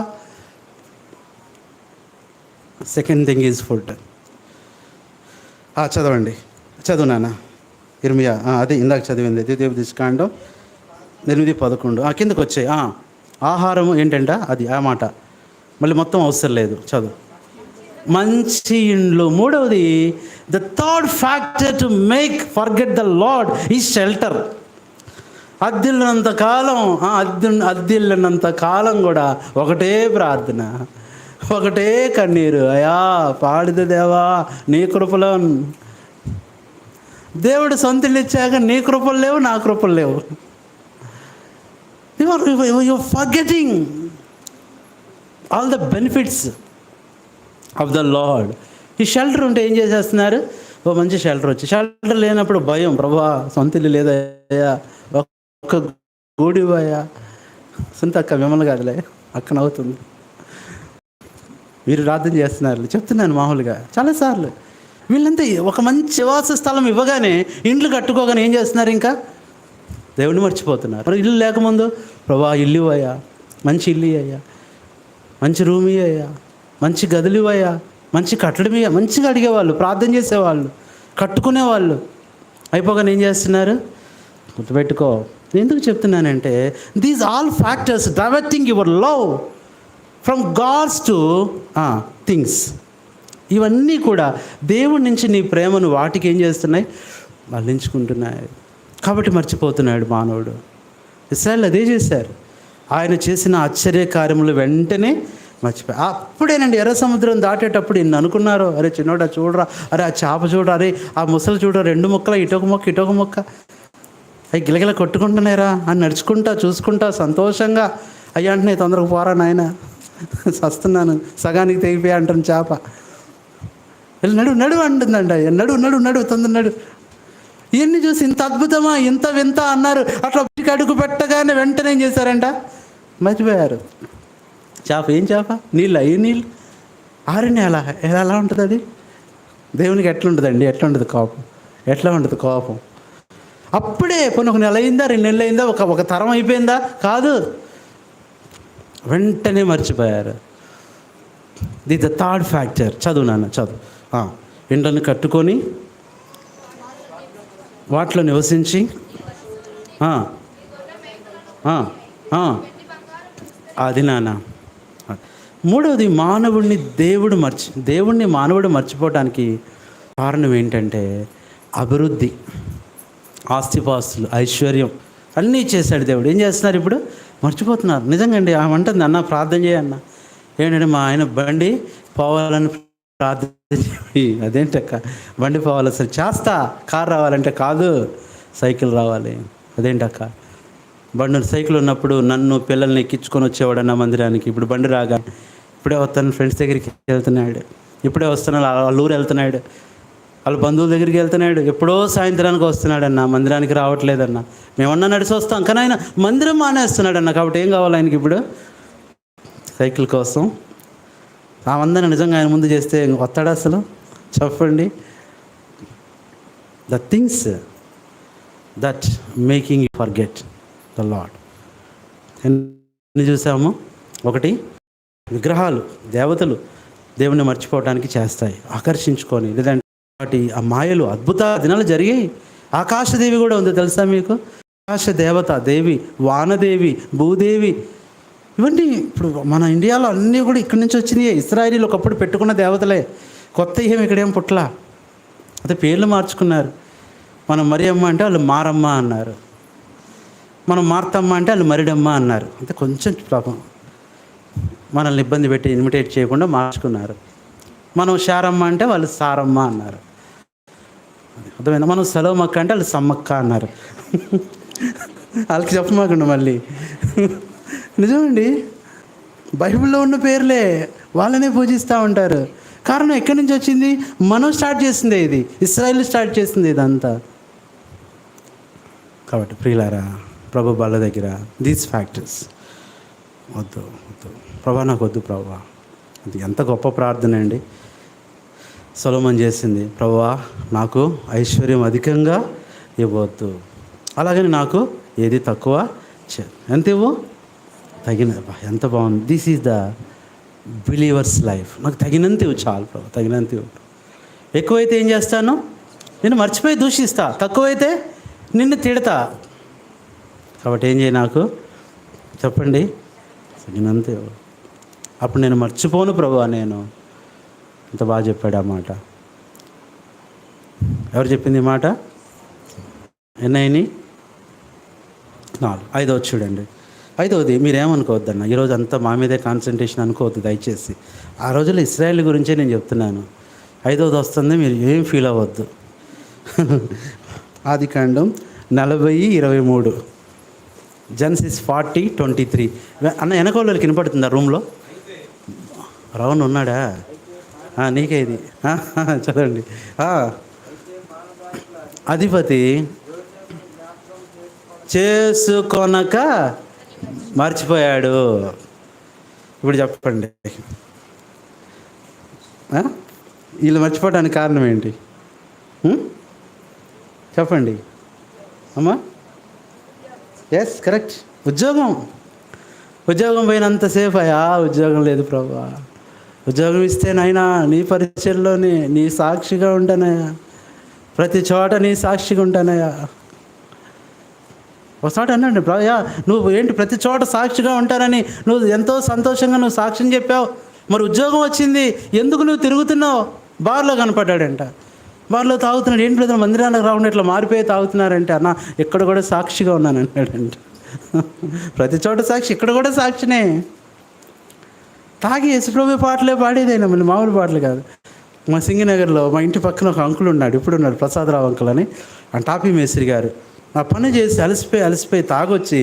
Second thing is food. చదవండి, చదువు నాన్న. ఇర్మియా, అదే ఇందాక చదివింది, ద్వితీయోపదేశకాండం 8:11. కిందకు వచ్చాయి. ఆహారము ఏంటంట, అది ఆ మాట మళ్ళీ మొత్తం అవసరం లేదు, చదువు. మంచి ఇండ్లు. మూడవది, the third factor to make forget the Lord is shelter. అద్దిల్లినంత కాలం కూడా ఒకటే ప్రార్థన, ఒకటే కన్నీరు, అయా పాడిద దేవా నీ కృపలో. దేవుడు సొంత ఇల్లు ఇచ్చాక నీ కృపలు లేవు, నా కృపలు లేవు. You are forgetting all the benefits of the Lord. ఈ షెల్టర్ ఉంటే ఏం చేసేస్తున్నారు, మంచి షెల్టర్ వచ్చి, షెల్టర్ లేనప్పుడు భయం, ప్రభా సొంత ఇల్లు లేదయ్యా, ఒక్క గూడివయ్యా. సొంత అక్క మిమ్మల్ని కాదులే, అక్క నవ్వుతుంది. మీరు ప్రార్థన చేస్తున్నారు, చెప్తున్నాను మామూలుగా చాలాసార్లు. వీళ్ళంతా ఒక మంచి నివాస స్థలం ఇవ్వగానే, ఇండ్లు కట్టుకోగానే ఏం చేస్తున్నారు, ఇంకా దేవుడిని మర్చిపోతున్నారు. మరి ఇల్లు లేకముందు, ప్రభా ఇల్లు అయ్యా, మంచి ఇల్లు అయ్యా, మంచి రూమ్ అయ్యా, మంచి గదులు అయ్యా, మంచి కట్టడమయ్యా, మంచిగా అడిగేవాళ్ళు, ప్రార్థన చేసేవాళ్ళు, కట్టుకునేవాళ్ళు. అయిపోగానే ఏం చేస్తున్నారు, గుర్తుపెట్టుకో. ఎందుకు చెప్తున్నానంటే, these all factors diverting your love from gods to things. ఇవన్నీ కూడా దేవుడి నుంచి నీ ప్రేమను వాటికి ఏం చేస్తున్నాయి, మళ్ళించుకుంటున్నాయి. కాబట్టి మర్చిపోతున్నాడు మానవుడు. ఇశ్రాయేలు అదే చేశారు. ఆయన చేసిన ఆశ్చర్య కార్యములు వెంటనే మర్చిపోయి. అప్పుడేనండి ఎర్ర సముద్రం దాటేటప్పుడు ఇన్ని అనుకున్నారు, అరే చిన్నోడా చూడరా, అరే ఆ చేప చూడరా, అరే ఆ ముసలు చూడరా, 2 ముక్కలు, ఇటొక మొక్క ఇటొక మొక్క, అవి గిలగిల కొట్టుకుంటున్నారా అని నడుచుకుంటా చూసుకుంటా సంతోషంగా, అయ్యా అంటున్నాయి, తొందరగా పోరా నాయన, వస్తున్నాను, సగానికి తెగిపోయా అంటాను చేప. నడు అంటుందండి, నడు తొందర నడు. ఇవన్నీ చూసి ఇంత అద్భుతమా, ఇంత వింత అన్నారు. అట్లా అడుగు పెట్టగానే వెంటనే ఏం చేశారంట, మర్చిపోయారు. చేప ఏం చేప, నీళ్ళు, ఏ నీళ్ళు ఆరిని ఎలా ఉంటుంది, అది దేవునికి ఎట్లుంటుందండి, ఎట్లుంటుంది కోపం. ఎట్లా ఉంటుంది కోపం? అప్పుడే పోనీ ఒక నెల అయిందా, 2 నెలలు అయిందా, ఒక తరం అయిపోయిందా? కాదు, వెంటనే మర్చిపోయారు. The third factor. చదువు నాన్న చదువు. ఇండ్లను కట్టుకొని వాటిలో నివసించి అది నాన్న. మూడవది, దేవుణ్ణి మానవుడు మర్చిపోవటానికి కారణం ఏంటంటే అభివృద్ధి, ఆస్తిపాస్తులు, ఐశ్వర్యం అన్నీ ఇచ్చేసాడు దేవుడు. ఏం చేస్తున్నారు ఇప్పుడు? మర్చిపోతున్నారు. నిజంగా అండి. ఆమె అంటుంది, అన్న ప్రార్థన చేయన్న. ఏంటంటే మా ఆయన బండి పోవాలని ప్రార్థన చేయి. అదేంటక్క బండి పోవాలి? అసలు చేస్తా. కారు రావాలంటే కాదు, సైకిల్ రావాలి. అదేంటక్క? సైకిల్ ఉన్నప్పుడు నన్ను పిల్లల్ని ఎక్కించుకొని వచ్చేవాడన్న మందిరానికి. ఇప్పుడు బండి రాగా ఇప్పుడే వస్తాను, ఫ్రెండ్స్ దగ్గరికి వెళ్తున్నాడు, ఇప్పుడే వస్తున్నాడు, వాళ్ళ ఊరు వెళ్తున్నాడు, వాళ్ళ బంధువుల దగ్గరికి వెళ్తున్నాడు, ఎప్పుడో సాయంత్రానికి వస్తున్నాడన్న, మందిరానికి రావట్లేదన్న. మేమన్నా నడిచి వస్తాం, కానీ ఆయన మందిరం మానేస్తున్నాడన్న. కాబట్టి ఏం కావాలి ఆయనకి ఇప్పుడు? సైకిల్ కోసం. ఆ వందన నిజంగా ఆయన ముందు చేస్తే వస్తాడా అసలు? చెప్పండి. The things that making you forget the lord. ఎన్ని చూసాము? ఒకటి, విగ్రహాలు, దేవతలు దేవుణ్ణి మర్చిపోవడానికి చేస్తాయి, ఆకర్షించుకొని. లేదంటే వాటి ఆ మాయలు, అద్భుత దినాలు జరిగాయి. ఆకాశదేవి కూడా ఉంది, తెలుసా మీకు? ఆకాశ దేవత, దేవి, వానదేవి, భూదేవి, ఇవన్నీ ఇప్పుడు మన ఇండియాలో అన్నీ కూడా ఇక్కడి నుంచి వచ్చినాయి. ఇశ్రాయేలీలు ఒకప్పుడు పెట్టుకున్న దేవతలే, కొత్త ఇక్కడేం పుట్ల. అదే పేర్లు మార్చుకున్నారు. మనం మరియమ్మ అంటే వాళ్ళు మారమ్మ అన్నారు, మనం మార్తమ్మ అంటే వాళ్ళు మరిడమ్మ అన్నారు. అంటే కొంచెం పాపం మనల్ని ఇబ్బంది పెట్టి ఇమిటేట్ చేయకుండా మార్చుకున్నారు. మనం శారమ్మ అంటే వాళ్ళు సారమ్మ అన్నారు. అర్థమైందా? మనం సలోమక్క అంటే వాళ్ళు సమ్మక్క అన్నారు. వాళ్ళకి చెప్పమాకుండా మళ్ళీ. నిజమండి, బైబిల్లో ఉన్న పేర్లే వాళ్ళనే పూజిస్తూ ఉంటారు. కారణం ఎక్కడి నుంచి వచ్చింది? మనం స్టార్ట్ చేసిందే ఇది, ఇశ్రాయేలు స్టార్ట్ చేసింది ఇదంతా. కాబట్టి ప్రియులారా, ప్రభు బాల దగ్గర దీస్ ఫ్యాక్టర్స్ వద్దు. ప్రభా నాకు వద్దు ప్రభా. అది ఎంత గొప్ప ప్రార్థన అండి సొలొమోను చేసింది. ప్రభువా నాకు ఐశ్వర్యం అధికంగా ఇవ్వద్దు, అలాగని నాకు ఏది తక్కువ ఎంత ఇవ్వు, తగిన. ఎంత బాగుంది. This is the believers life. నాకు తగినంత ఇవ్వు చాలు ప్రభు, తగినంత ఇవ్వు. ఎక్కువైతే ఏం చేస్తాను? నేను మర్చిపోయి దూషిస్తా, తక్కువైతే నిన్ను తిడతా. కాబట్టి ఏం చేయి నాకు? చెప్పండి. తగినంత ఇవ్వు. అప్పుడు నేను మర్చిపోను ప్రభువా. నేను ఎంత బాగా చెప్పాడు ఆ మాట. ఎవరు చెప్పింది ఈ మాట? ఎన్నైనా 4. 5వది చూడండి. 5వది మీరేమనుకోవద్దన్న, ఈరోజు అంతా మా మీదే కాన్సన్ట్రేషన్ అనుకోవద్దు దయచేసి. ఆ రోజుల్లో ఇశ్రాయేల్ గురించే నేను చెప్తున్నాను. 5వది వస్తుంది, మీరు ఏం ఫీల్ అవ్వద్దు. ఆదికాండం 40:23, జెనసిస్ 40:23. అన్న వెనకోళ్ళకి వినపడుతుందా రూమ్లో? రవణ్ ఉన్నాడా? నీకే ఇది చదవండి. అధిపతి చేసుకొనక మర్చిపోయాడు. ఇప్పుడు చెప్పండి, వీళ్ళు మర్చిపోవడానికి కారణం ఏంటి? చెప్పండి అమ్మా. Yes, correct. ఉద్యోగం పోయినంతసేపు ఉద్యోగం లేదు ప్రభా, ఉద్యోగం ఇస్తే నాయనా నీ పరిచయంలోనే నీ సాక్షిగా ఉంటానయ్యా, ప్రతి చోట నీ సాక్షిగా ఉంటానయ్యా. ఒకసారి అన్నాడు ప్రభా, నువ్వు ఏంటి ప్రతి చోట సాక్షిగా ఉంటానని నువ్వు ఎంతో సంతోషంగా నువ్వు సాక్ష్యం చెప్పావు, మరి ఉద్యోగం వచ్చింది, ఎందుకు నువ్వు తిరుగుతున్నావు? బార్లో కనపడ్డాడంట, బార్లో తాగుతున్నాడు. ఏంటి లేదు మందిరానికి రాకుండా ఇట్లా మారిపోయి తాగుతున్నారంటే, అన్న ఇక్కడ కూడా సాక్షిగా ఉన్నాను అన్నాడంట. ప్రతి చోట సాక్షి, ఇక్కడ కూడా సాక్షినే. తాగి యేసుప్రభు పాటలే పాడేదైనా, మళ్ళీ మామూలు పాటలు కాదు. మా సింగినగర్లో మా ఇంటి పక్కన ఒక అంకుల్ ఉన్నాడు, ఇప్పుడు ఉన్నాడు, ప్రసాదరావు అంకుల్ అని. ఆ టాపీ మేస్త్రి గారు ఆ పని చేసి అలసిపోయి తాగొచ్చి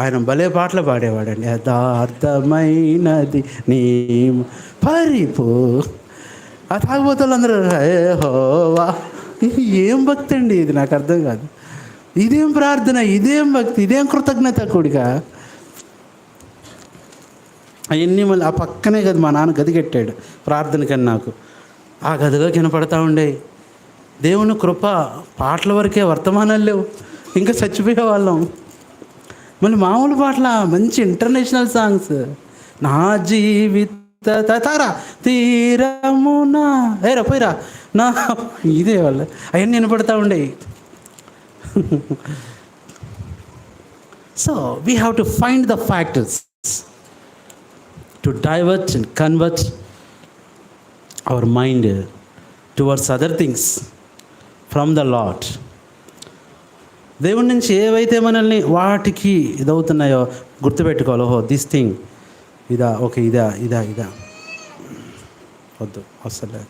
ఆయన భలే పాటలు పాడేవాడండి. యథార్థమైనది నీ పరిపో. ఆ తాగుబోతులు అందరూ హోవా. ఏం భక్తి అండి ఇది? నాకు అర్థం కాదు. ఇదేం ప్రార్థన, ఇదేం భక్తి, ఇదేం కృతజ్ఞత కూడిక. అవన్నీ మళ్ళీ ఆ పక్కనే కదా మా నాన్న గది కట్టాడు ప్రార్థనకని. నాకు ఆ గదిలో కనపడతా ఉండే దేవుని కృప పాటల వరకే, వర్తమానాలు లేవు, ఇంకా చచ్చిపోయే వాళ్ళం. మళ్ళీ మామూలు పాటల మంచి ఇంటర్నేషనల్ సాంగ్స్. నా జీవిత తారా తీరమునా ఏరా పోయిరా నా, ఇదే వాళ్ళు అవన్నీ వినపడతా ఉండేవి. So we have to find the factors to divert and convert our mind towards other things from the lord. దేవుడి నుంచి ఏవైతే మనల్ని వాటికి ఇదవుతున్నాయో గుర్తుపెట్టుకోవాలి. ఓహో దిస్ థింగ్ ఇదా, ఓకే ఇదా ఇదా ఇదా వద్దు అసలు.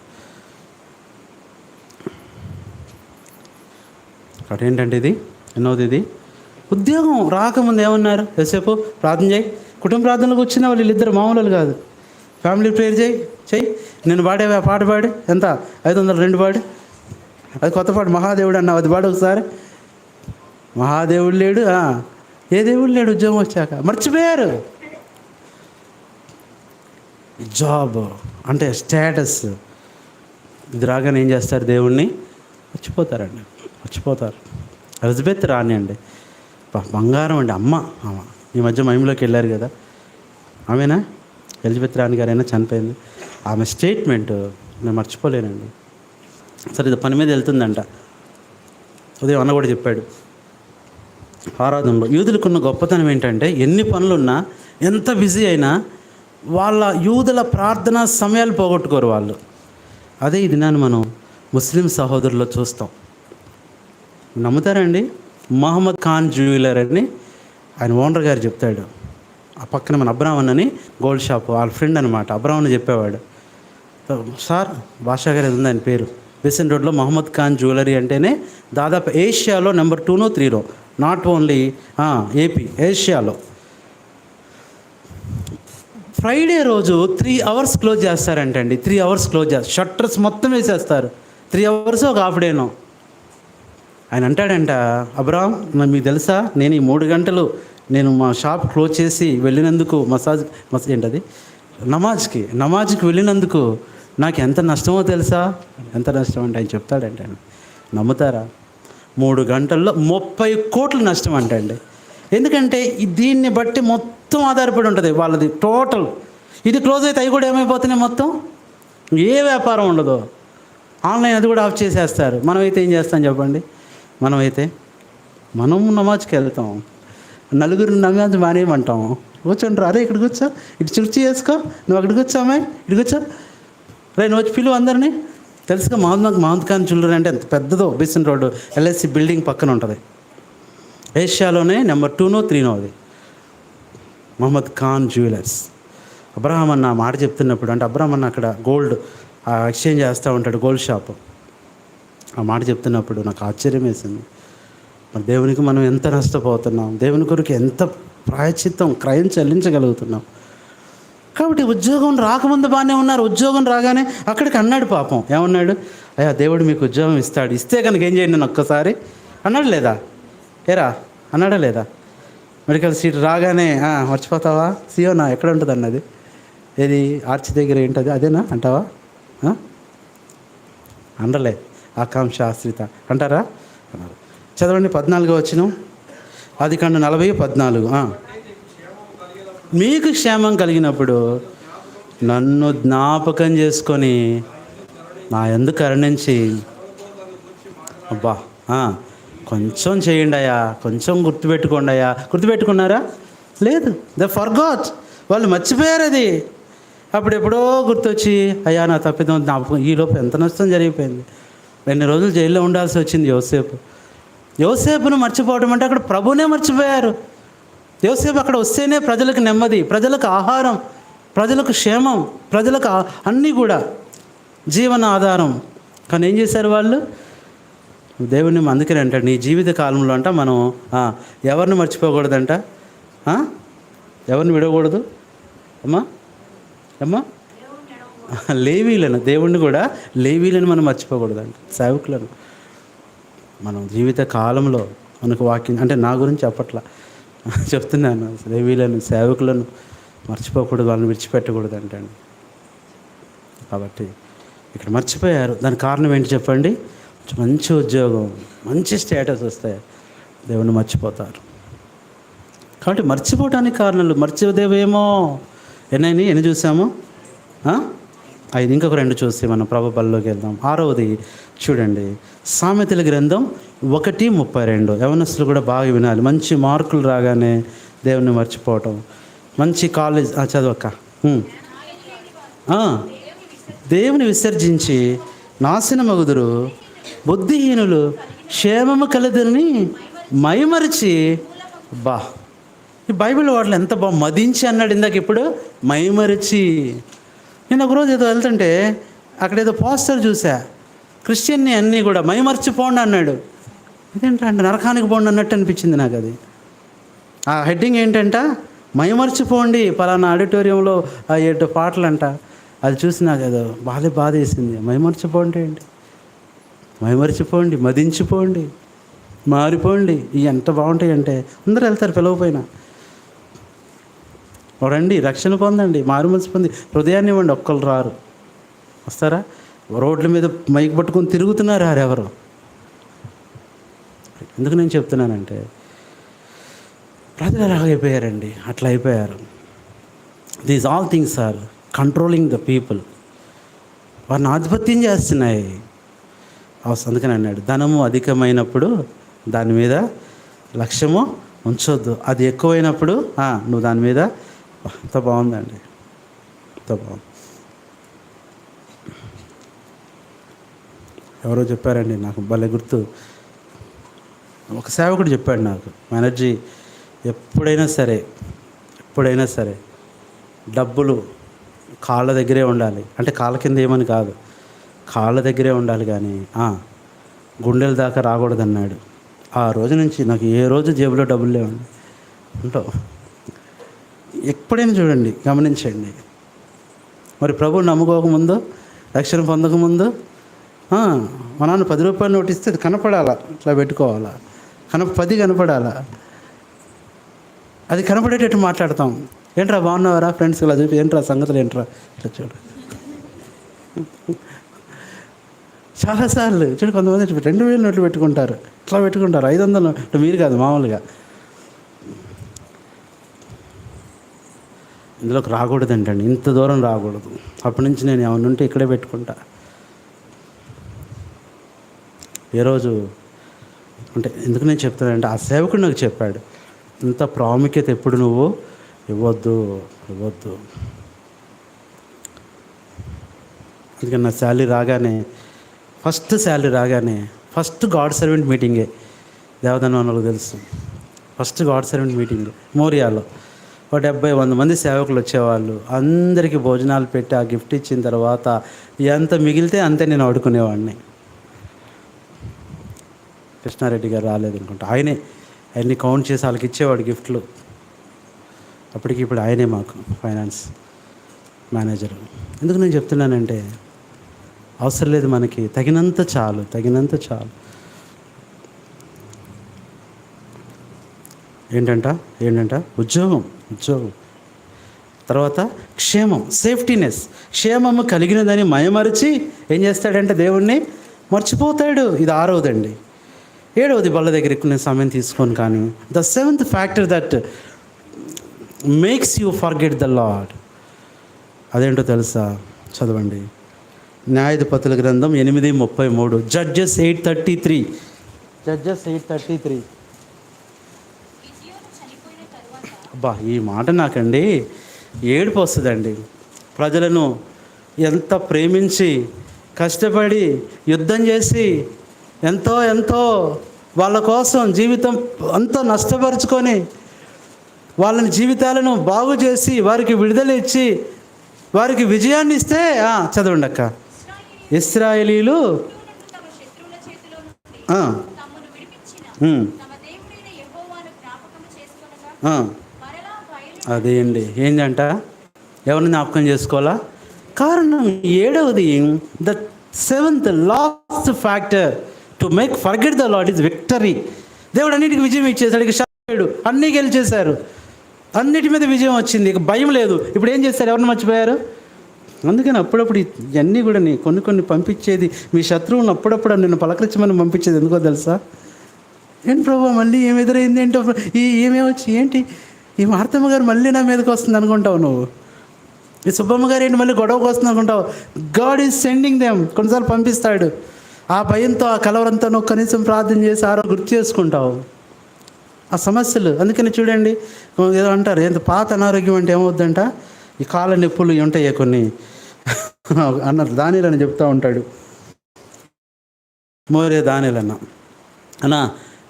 అటు ఏంటంటే ఇది ఎన్నోది, ఇది ఉద్యోగం రాకముందు ఏమన్నారు? ఎంతసేపు ప్రార్థన చేయి. కుటుంబ ప్రార్థనలకు వచ్చిన వాళ్ళు వీళ్ళిద్దరు మామూలు కాదు. ఫ్యామిలీ ప్రేయర్ చెయ్యి. నేను పాడేవి ఆ పాట పాడి ఎంత 502 పాడి, అది కొత్త పాట మహాదేవుడు అన్నావు, అది పాడు ఒకసారి. మహాదేవుడు లేడు, ఏ దేవుడు లేడు ఉద్యోగం వచ్చాక. మర్చిపోయారు. జాబ్ అంటే స్టేటస్, ఇది రాగానే ఏం చేస్తారు? దేవుణ్ణి మర్చిపోతారండి, మర్చిపోతారు. ఎలిజబెత్ రాణి అండి, బంగారం అండి, అమ్మ. ఈ మధ్య మహిమలోకి వెళ్ళారు కదా, ఆమెనా ఎలిజబెత్ రాణి గారైనా చనిపోయింది. ఆమె స్టేట్మెంట్ నేను మర్చిపోలేనండి. సరే ఇది పని మీద వెళ్తుందంట. ఉదయం అన్న కూడా చెప్పాడు ఆరాధనలో. యూదులకున్న గొప్పతనం ఏంటంటే ఎన్ని పనులున్నా, ఎంత బిజీ అయినా వాళ్ళ యూదుల ప్రార్థనా సమయాలు పోగొట్టుకోరు వాళ్ళు. అదే ఈ దినాన్ని మనం ముస్లిం సహోదరుల్లో చూస్తాం. నమ్ముతారండి? మహమ్మద్ ఖాన్ జ్యువెలర్ అని ఆయన ఓనర్ గారు చెప్తాడు. ఆ పక్కన మన అబ్రాహ్మణ్ అని గోల్డ్ షాప్, వాళ్ళ ఫ్రెండ్ అనమాట. అబ్రాహ్మణ్ చెప్పేవాడు, సార్ భాషా గారు ఉంది ఆయన పేరు, బెసెంట్ రోడ్లో మహమ్మద్ ఖాన్ జ్యువెలరీ అంటేనే దాదాపు ఏషియాలో నెంబర్ 2నో 3నో, నాట్ ఓన్లీ ఏపీ, ఏషియాలో. ఫ్రైడే రోజు 3 hours క్లోజ్ చేస్తారంటండి. 3 hours క్లోజ్ చేస్తారు, షట్టర్స్ మొత్తం వేసేస్తారు. 3 hours ఒక హాఫ్ డేనో. ఆయన అంటాడంట, అబ్రాహం మీకు తెలుసా, నేను ఈ 3 గంటలు నేను మా షాప్ క్లోజ్ చేసి వెళ్ళినందుకు ఏంటది నమాజ్కి వెళ్ళినందుకు నాకు ఎంత నష్టమో తెలుసా? ఎంత నష్టం అంటే ఆయన చెప్తాడంటే, నమ్ముతారా? 3 గంటల్లో 30 కోట్లు నష్టం అంటండి. ఎందుకంటే దీన్ని బట్టి మొత్తం ఆధారపడి ఉంటుంది వాళ్ళది టోటల్. ఇది క్లోజ్ అయితే అవి కూడా ఏమైపోతున్నాయి, మొత్తం ఏ వ్యాపారం ఉండదు. ఆన్లైన్ అది కూడా ఆఫ్ చేసేస్తారు. మనమైతే ఏం చేస్తాం చెప్పండి? మనం నమాజ్కి వెళ్తాం, నలుగురు నమాజ్ మానేయమంటాం. కూర్చోండి, అరే ఇక్కడ కూర్చో, ఇటు కుర్చీ వేసుకో, నువ్వు అక్కడ కూర్చోమాయి, ఇటు కూర్చో, రే నువ్వు వచ్చి పిలువు అందరినీ. తెలుసుగా మహమ్మద్ ఖాన్ జ్యువెలరీ అంటే ఎంత పెద్దదో, బెసెంట్ రోడ్డు ఎల్ఐసి బిల్డింగ్ పక్కన ఉంటుంది. ఏషియాలోనే నెంబర్ 2నో 3నో అది మహమ్మద్ ఖాన్ జ్యువెలర్స్. అబ్రహాం అన్న మాట చెప్తున్నప్పుడు, అంటే అబ్రహాం అన్న అక్కడ గోల్డ్ ఎక్స్చేంజ్ చేస్తూ ఉంటాడు, గోల్డ్ షాప్. ఆ మాట చెప్తున్నప్పుడు నాకు ఆశ్చర్యం వేసింది. మరి దేవునికి మనం ఎంత నష్టపోతున్నాం, దేవుని కొరకు ఎంత ప్రాయశ్చిత్తం, క్రయం చెల్లించగలుగుతున్నాం. కాబట్టి ఉద్యోగం రాకముందు బాగానే ఉన్నారు. ఉద్యోగం రాగానే అక్కడికి అన్నాడు పాపం, ఏమన్నాడు? అయ్యా దేవుడు మీకు ఉద్యోగం ఇస్తాడు, ఇస్తే కనుక ఏం చేయండి నేను ఒక్కసారి అన్నాడు లేదా? ఏరా అన్నాడా లేదా? మెడికల్ సీట్ రాగానే మర్చిపోతావా? సియోనా ఎక్కడ ఉంటుంది అన్నది, ఏది ఆర్చి దగ్గర ఏంటది, అదేనా అంటావా? అనలే, ఆకాంక్ష ఆశ్రిత అంటారా? అన్నారు. చదవండి 14వ వచనం, ఆదికాండం 40:14. మీకు క్షేమం కలిగినప్పుడు నన్ను జ్ఞాపకం చేసుకొని నా యందు కరుణించి, అబ్బా కొంచెం చేయండి అయ్యా, కొంచెం గుర్తుపెట్టుకోండి అయ్యా. గుర్తుపెట్టుకున్నారా? లేదు, దే ఫర్గాట్. వాళ్ళు మర్చిపోయారు అది. అప్పుడు ఎప్పుడో గుర్తొచ్చి, అయ్యా నా తప్పిదం జ్ఞాపకం. ఈలోపు ఎంత నష్టం జరిగిపోయింది. 2 రోజులు జైల్లో ఉండాల్సి వచ్చింది యోసేపును మర్చిపోవడం అంటే అక్కడ ప్రభునే మర్చిపోయారు. యోసేపు అక్కడ వస్తేనే ప్రజలకు నెమ్మది, ప్రజలకు ఆహారం, ప్రజలకు క్షేమం, ప్రజలకు అన్నీ కూడా జీవన ఆధారం. కానీ ఏం చేశారు వాళ్ళు? దేవుని అందుకని అంటాడు, నీ జీవిత కాలంలో అంట మనం ఎవరిని మర్చిపోకూడదంట, ఎవరిని విడవకూడదు అమ్మా లేవీలను, దేవుణ్ణి కూడా లేవీలను మనం మర్చిపోకూడదంట, సేవకులను. మనం జీవిత కాలంలో మనకు వాక్యం అంటే నా గురించి చెప్పట్లా, చెప్తున్నాను. లేవీలను, సేవకులను మర్చిపోకూడదు, వాళ్ళని విడిచిపెట్టకూడదు అంటండి. కాబట్టి ఇక్కడ మర్చిపోయారు. దానికి కారణం ఏంటి చెప్పండి? మంచి ఉద్యోగం, మంచి స్టేటస్ వస్తాయి, దేవుణ్ణి మర్చిపోతారు. కాబట్టి మర్చిపోవడానికి కారణాలు మర్చిపోదేవేమో. ఎన్ని చూసాము? 5, ఇంకొక 2 చూసి మనం ప్రభు బల్లోకి వెళ్దాం. 6వది చూడండి, సామెతల గ్రంథం 1:32. యవనస్తులు కూడా బాగా వినాలి. మంచి మార్కులు రాగానే దేవుణ్ణి మర్చిపోవటం. మంచి కాలేజ్ చదవక్క. దేవుని విసర్జించి నాశనమగుదురు, బుద్ధిహీనులు క్షేమము కలదని మైమరిచి. ఈ బైబిల్ వాటిలో ఎంత మదించి అన్నాడు ఇందాక. ఇప్పుడు మైమరిచి. నేను ఒకరోజు ఏదో వెళ్తుంటే అక్కడ ఏదో పోస్టర్ చూసా, క్రిస్టియన్ని అన్నీ కూడా మైమర్చిపోండి అన్నాడు. ఇదేంటంటే నరకానికి పోండి అన్నట్టు అనిపించింది నాకు. అది ఆ హెడ్డింగ్ ఏంటంట, మైమర్చిపోండి పలానా ఆడిటోరియంలో 7 పాటలంట. అది చూసి నాకు ఏదో బాధ వేసింది. మైమర్చిపోండి ఏంటి? మైమర్చిపోండి, మదించిపోండి, మారిపోండి. ఇవి ఎంత బాగుంటాయి అంటే అందరూ వెళ్తారు పిలవపోయినా. రండి, రక్షణ పొందండి, మారు మనసు పొంది హృదయాన్ని ఇవ్వండి. ఒక్కరు రారు. వస్తారా? రోడ్ల మీద మైక్ పట్టుకొని తిరుగుతున్నారు ఎవరు. ఎందుకు నేను చెప్తున్నానంటే ప్రజలు ఎలాగైపోయారండి, అట్లా అయిపోయారు. These all things are controlling the people. వారిని ఆధిపత్యం చేస్తున్నాయి. అందుకని అన్నాడు, ధనము అధికమైనప్పుడు దాని మీద లక్ష్యము ఉంచొద్దు, అది ఎక్కువైనప్పుడు నువ్వు దాని మీద. ఎంత బాగుందండి, ఎంత బాగుంది. ఎవరో చెప్పారండి నాకు, భలే గుర్తు. ఒక సేవకుడు చెప్పాడు నాకు, ఎనర్జీ ఎప్పుడైనా సరే డబ్బులు కాళ్ళ దగ్గరే ఉండాలి. అంటే కాళ్ళ కింద ఏమని కాదు, కాళ్ళ దగ్గరే ఉండాలి కానీ గుండెల దాకా రాకూడదన్నాడు. ఆ రోజు నుంచి నాకు ఏ రోజు జేబులో డబ్బులు లేవండి. ఉంటావు ఎప్పుడైనా చూడండి, గమనించండి. మరి ప్రభువు నమ్ముకోకముందు, రక్షణ పొందకముందు మా నాన్న 10 రూపాయలు నోటు ఇస్తే అది కనపడాలా, ఇట్లా పెట్టుకోవాలా, 10 కనపడాలా. అది కనపడేటట్టు మాట్లాడతాం. ఏంట్రా బాగున్నావారా ఫ్రెండ్స్ ఇలా చూపి, ఏంట్రా సంగతులు ఏంట్రా ఇట్లా చూడు. చాలాసార్లు చూడు, కొంతమంది 2000 నోట్లు పెట్టుకుంటారు, ఇట్లా పెట్టుకుంటారు. 500 నోట్లు. మీరు కాదు, మామూలుగా. ఇందులోకి రాకూడదంటండి, ఇంత దూరం రాకూడదు. అప్పటి నుంచి నేను ఏమన్నా ఉంటే ఇక్కడే పెట్టుకుంటా. ఏ రోజు అంటే ఎందుకు నేను చెప్తానంటే, ఆ సేవకుడు నాకు చెప్పాడు, ఇంత ప్రాముఖ్యత ఎప్పుడు నువ్వు ఇవ్వద్దు. అందుకని నా ఫస్ట్ శాలరీ రాగానే ఫస్ట్ గాడ్ సర్వెంట్ మీటింగే. దేవదానం వాళ్ళకి తెలుసు. ఫస్ట్ గాడ్ సర్వెంట్ మీటింగ్ మోరియాలో 70-100 మంది సేవకులు వచ్చేవాళ్ళు. అందరికీ భోజనాలు పెట్టి ఆ గిఫ్ట్ ఇచ్చిన తర్వాత ఎంత మిగిలితే అంతే నేను ఆడుకునేవాడిని. కృష్ణారెడ్డి గారు రాలేదు అనుకుంటా, ఆయన్ని కౌంట్ చేసి వాళ్ళకి ఇచ్చేవాడు గిఫ్ట్లు. అప్పటికి ఇప్పుడు ఆయనే మాకు ఫైనాన్స్ మేనేజర్. ఎందుకు నేను చెప్తున్నానంటే, అవసరం లేదు మనకి, తగినంత చాలు. ఏంటంట ఉద్యోగం. తర్వాత క్షేమం, సేఫ్టీనెస్. క్షేమము కలిగినదని మయమరిచి ఏం చేస్తాడంటే దేవుణ్ణి మర్చిపోతాడు. ఇది 6వదండి. 7వది బల్ల దగ్గర ఎక్కువ నేను సమయం తీసుకొని, కానీ the 7th factor that makes you forget the lord. అదేంటో తెలుసా? చదవండి, న్యాయాధిపతుల గ్రంథం 8:33, Judges 8:33. అబ్బా, ఈ మాట నాకండి ఏడుపు వస్తుందండి. ప్రజలను ఎంత ప్రేమించి కష్టపడి యుద్ధం చేసి ఎంతో వాళ్ళ కోసం జీవితం అంతా నష్టపరుచుకొని వాళ్ళని జీవితాలను బాగు చేసి వారికి విడుదల ఇచ్చి వారికి విజయాన్ని ఇస్తే చదవండి అక్క. ఇశ్రాయేలీలు అదే అండి. ఏంటంట, ఎవరిని జ్ఞాపకం చేసుకోవాలా? కారణం 7వది, the 7th last factor to make forget the Lord is victory. దేవుడు అన్నిటికీ విజయం ఇచ్చేసాడు. ఇక శాపాడు, అన్నీ గెలిచేశారు, అన్నిటి మీద విజయం వచ్చింది, ఇక భయం లేదు. ఇప్పుడు ఏం చేస్తారు? ఎవరిని మర్చిపోయారు? అందుకని అప్పుడప్పుడు ఇవన్నీ కూడా కొన్ని పంపించేది, మీ శత్రువులను అప్పుడప్పుడు నిన్ను పలకరించమని పంపించేది ఎందుకో తెలుసా? ఏంటి ప్రభు మళ్ళీ ఏమి ఎదురైంది ఏంటో, ఏమేమొచ్చి ఏంటి ఈ మార్తమ్మ గారు మళ్ళీ నా మీదకి వస్తుంది అనుకుంటావు నువ్వు. ఈ సుబ్బమ్మ గారు ఏంటి మళ్ళీ గొడవకు వస్తుంది అనుకుంటావు. God is sending them. కొన్నిసార్లు పంపిస్తాడు. ఆ భయంతో, ఆ కలవరంతో నువ్వు కనీసం ప్రార్థన చేసి గుర్తు చేసుకుంటావు ఆ సమస్యలు. అందుకని చూడండి, ఏదో అంటారు ఏంటి పాత అనారోగ్యం అంటే ఏమవుద్దంట, ఈ కాళ్ళ నొప్పులు ఉంటాయి కొన్ని అన్నారు. దానిలని చెప్తూ ఉంటాడు మోరే దానిలన్న. అన్నా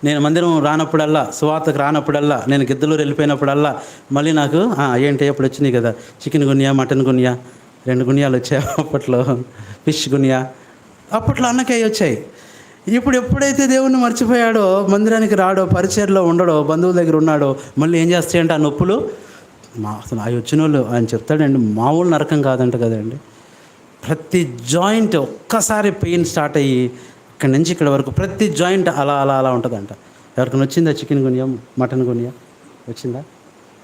నేను మందిరం రానప్పుడల్లా, సువార్తకు రానప్పుడల్లా, నేను గిద్దలూరు వెళ్ళిపోయినప్పుడల్లా మళ్ళీ నాకు ఏంటి ఎప్పుడు వచ్చినాయి కదా, చికెన్ గునియా, మటన్ గునియా, 2 గునియాలు వచ్చాయి అప్పట్లో, ఫిష్ గునియా. అప్పట్లో అన్నకాయ వచ్చాయి. ఇప్పుడు ఎప్పుడైతే దేవుణ్ణి మర్చిపోయాడో, మందిరానికి రాడో, పరిచర్లో ఉండడో, బంధువుల దగ్గర ఉన్నాడో, మళ్ళీ ఏం చేస్తాయంటే ఆ నొప్పులు అసలు అవి వచ్చిన వాళ్ళు ఆయన చెప్తాడండి, మామూలు నరకం కాదంట కదండి. ప్రతి జాయింట్ ఒక్కసారి పెయిన్ స్టార్ట్ అయ్యి ఇక్కడి నుంచి ఇక్కడ వరకు ప్రతి జాయింట్ అలా ఉంటుందంట. ఎవరికైనా వచ్చిందా చికెన్ గునియా, మటన్ గునియా వచ్చిందా?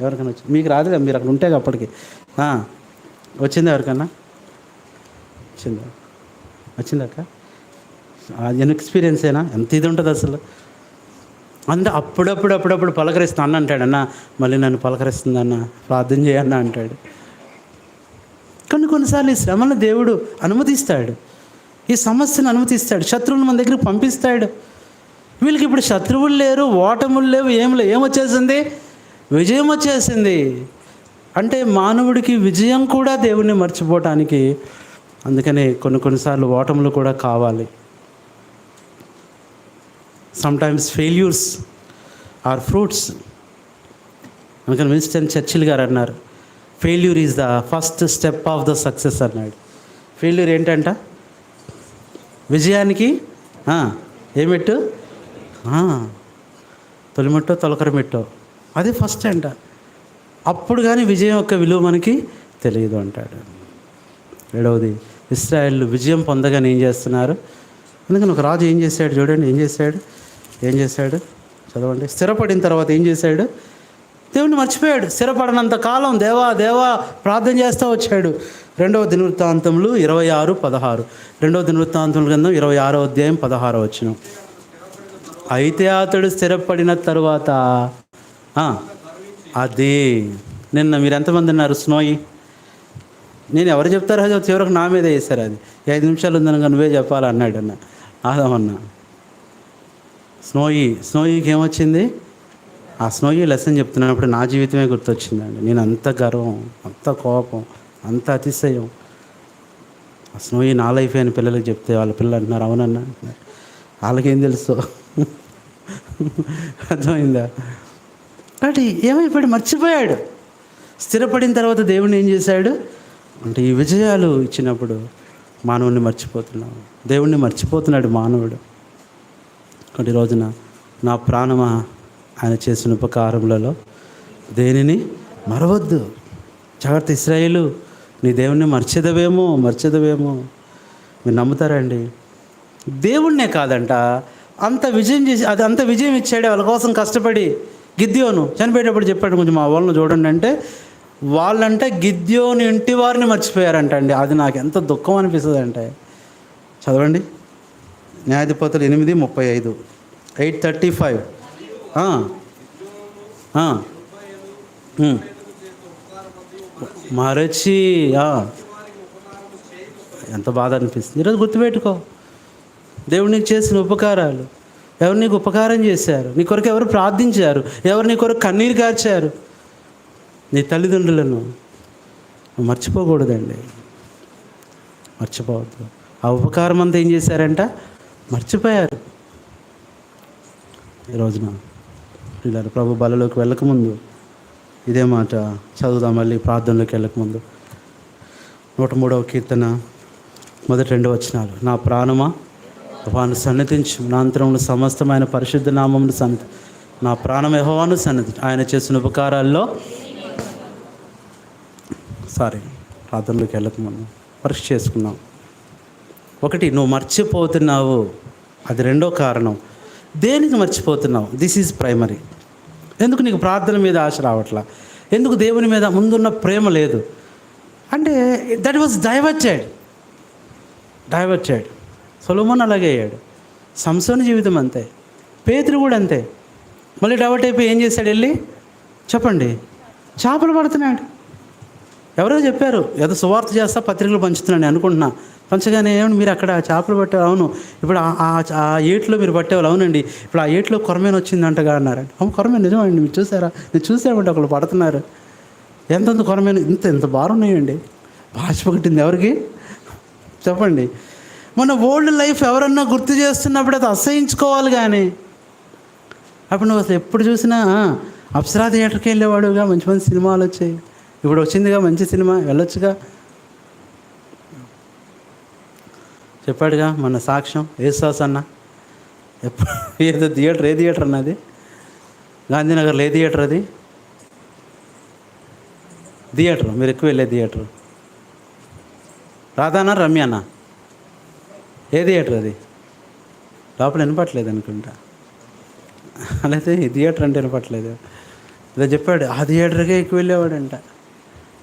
ఎవరికైనా వచ్చింది? మీకు రాదుగా, మీరు అక్కడ ఉంటే అప్పటికి. వచ్చిందా ఎవరికన్నా? వచ్చిందాక? అది ఎక్స్పీరియన్స్ అయినా ఎంత ఇది ఉంటుంది అసలు. అంటే అప్పుడప్పుడు పలకరిస్తా అన్న అంటాడు, అన్న మళ్ళీ నన్ను పలకరిస్తుందన్న, ప్రార్థన చేయన్న అంటాడు. కొన్నిసార్లు ఈ శ్రమను దేవుడు అనుమతిస్తాడు, ఈ సమస్యను అనుమతిస్తాడు, శత్రువులు మన దగ్గరికి పంపిస్తాడు. వీళ్ళకి ఇప్పుడు శత్రువులు లేరు, ఓటములు లేవు, ఏమొచ్చేసింది? విజయం వచ్చేసింది. అంటే మానవుడికి విజయం కూడా దేవుణ్ణి మర్చిపోవటానికి. అందుకనే కొన్నిసార్లు ఓటములు కూడా కావాలి. Sometimes failures are fruits. అందుకని విన్స్టన్ చర్చిల్ గారు అన్నారు, failure is the first step of the success అన్నాడు. ఫెయిల్యూర్ ఏంటంట? విజయానికి ఏమెట్టు? తొలిమెట్టో తొలకర మెట్టో, అది ఫస్ట్ అంట. అప్పుడు కానీ విజయం యొక్క విలువ మనకి తెలియదు అంటాడు. 7వది, ఇశ్రాయేలు విజయం పొందగానే ఏం చేస్తున్నారు? అందుకని ఒక రాజు ఏం చేశాడు చూడండి, ఏం చేశాడు చదవండి. స్థిరపడిన తర్వాత ఏం చేశాడు? దేవుణ్ణి మర్చిపోయాడు. స్థిరపడినంత కాలం దేవా ప్రార్థన చేస్తూ వచ్చాడు. 2వ దినవృత్తాంతములు 26:16. 2వ దినవృత్తాంతముల గ్రంథం 26వ అధ్యాయం 16వ వచనం. అయితే అతడు స్థిరపడిన తరువాత అది నిన్న మీరు ఎంతమంది ఉన్నారు? స్నోయి, నేను ఎవరు చెప్తారో చివరికి నా మీదే వేశారు. అది 5 నిమిషాలు ఉందనగా నువ్వే చెప్పాలన్నాడు అన్న ఆదమన్న. స్నోయికి ఏమొచ్చింది? ఆ స్నోయి లెసన్ చెప్తున్నప్పుడు నా జీవితమే గుర్తొచ్చిందండి. నేను అంత గర్వం, అంత కోపం, అంత అతిశయం. ఆ స్నోయి నా లైఫ్ అని పిల్లలకి చెప్తే వాళ్ళ పిల్లలు అంటున్నారు అవునన్నా అంటున్నారు. వాళ్ళకేం తెలుసు? అర్థమైందా? కాబట్టి ఏమైపోయాడు? మర్చిపోయాడు. స్థిరపడిన తర్వాత దేవుడిని ఏం చేశాడు అంటే, ఈ విజయాలు ఇచ్చినప్పుడు మానవుడిని మర్చిపోతున్నాడు, దేవుణ్ణి మర్చిపోతున్నాడు మానవుడు. ఒకటి రోజున నా ప్రాణమా ఆయన చేసిన ఉపకారములలో దేనిని మరవద్దు. జాగ్రత్త ఇశ్రాయేలు, నీ దేవుణ్ణి మర్చేదవేమో. మీరు నమ్ముతారండి? దేవుణ్ణే కాదంట, అంత విజయం చేసి అంత విజయం ఇచ్చాడు వాళ్ళ కోసం కష్టపడి. గిద్యోను చనిపోయేటప్పుడు చెప్పాడు, కొంచెం మా వాళ్ళని చూడండి అంటే, వాళ్ళంటే గిద్యోను ఇంటి వారిని మర్చిపోయారంట అండి. అది నాకు ఎంత దుఃఖం అనిపిస్తుంది అంటే, చదవండి న్యాయాధిపతులు 8:35, 8:35. మరచి ఎంత బాధ అనిపిస్తుంది. ఈరోజు గుర్తుపెట్టుకో, దేవుడు నీకు చేసిన ఉపకారాలు. ఎవరు నీకు ఉపకారం చేశారు? నీ కొరకు ఎవరు ప్రార్థించారు? ఎవరు నీ కొరకు కన్నీరు కార్చారు? నీ తల్లిదండ్రులను మర్చిపోకూడదండి, మర్చిపోవద్దు. ఆ ఉపకారం అంతా ఏం చేశారంట? మర్చిపోయారు. ఈ రోజున ఇలా ప్రభు బలలోకి వెళ్ళకముందు ఇదే మాట చదువుదాం. మళ్ళీ ప్రార్థనలోకి వెళ్ళకముందు 103వ కీర్తన మొదటి 2 వచనాలు. నా ప్రాణమా యెహోవాను సన్నిధించు, నా అంతరమును సమస్తమైన పరిశుద్ధ నామమును సన్నిధి. నా ప్రాణం యెహోవాను సన్నిధి, ఆయన చేసిన ఉపకారాల్లో ప్రార్థనలోకి వెళ్ళకముందు పరీక్ష చేసుకున్నాం. ఒకటి, నువ్వు మర్చిపోతున్నావు, అది 2వ కారణం. దేనికి మర్చిపోతున్నావు? This is primary. ఎందుకు నీకు ప్రార్థన మీద ఆశ రావట్లా? ఎందుకు దేవుని మీద ముందున్న ప్రేమ లేదు? అంటే దట్ వాజ్ డైవర్టెడ్. సొలొమోన్ అలాగే అయ్యాడు. సంసోను జీవితం అంతే. పేతురు కూడా అంతే. మళ్ళీ డైవర్ట్ అయిపోయి ఏం చేశాడు? వెళ్ళి చెప్పండి, చేపలు పడుతున్నాడు. ఎవరో చెప్పారు, ఏదో సువార్త చేస్తా పత్రికలు పంచుతున్నాను అనుకుంటున్నా. పంచగానే ఏమన్నా మీరు అక్కడ చేపలు పట్టారు? అవును. ఇప్పుడు ఆ ఏట్లో మీరు పట్టేవాళ్ళు? అవునండి. ఇప్పుడు ఆ ఏట్లో కొరమేను వచ్చిందంటగా అన్నారండి. అవును, కొరమేను నిజమండి. మీరు చూసారా? మీరు చూసామంటే ఒకళ్ళు పడుతున్నారు. ఎంతంత కొరమేను, ఇంత బారున్నాయండి. భాష పట్టింది ఎవరికి చెప్పండి? మన ఓల్డ్ లైఫ్ ఎవరన్నా గుర్తు చేస్తున్నప్పుడు అది అసహించుకోవాలి. కానీ అప్పుడు నువ్వు అసలు ఎప్పుడు చూసినా అప్సరా థియేటర్కి వెళ్ళేవాడుగా, మంచి మంచి సినిమాలు వచ్చాయి. ఇప్పుడు వచ్చిందిగా మంచి సినిమా, వెళ్ళొచ్చుగా. చెప్పాడుగా మన సాక్ష్యం యేసుదాస్ అన్న. ఎప్పుడు ఏదో థియేటర్, ఏ థియేటర్ అన్నది? గాంధీనగర్లో ఏ థియేటర్ అది? థియేటర్ మీరు ఎక్కువ వెళ్ళే థియేటర్ రాధానా రమ్యానా? ఏ థియేటర్ అది? లోపల వినపట్లేదు అనుకుంటా. అలాగే ఈ థియేటర్ అంటే వినపట్లేదు. ఇలా చెప్పాడు, ఆ థియేటర్కే ఎక్కువ వెళ్ళేవాడంట.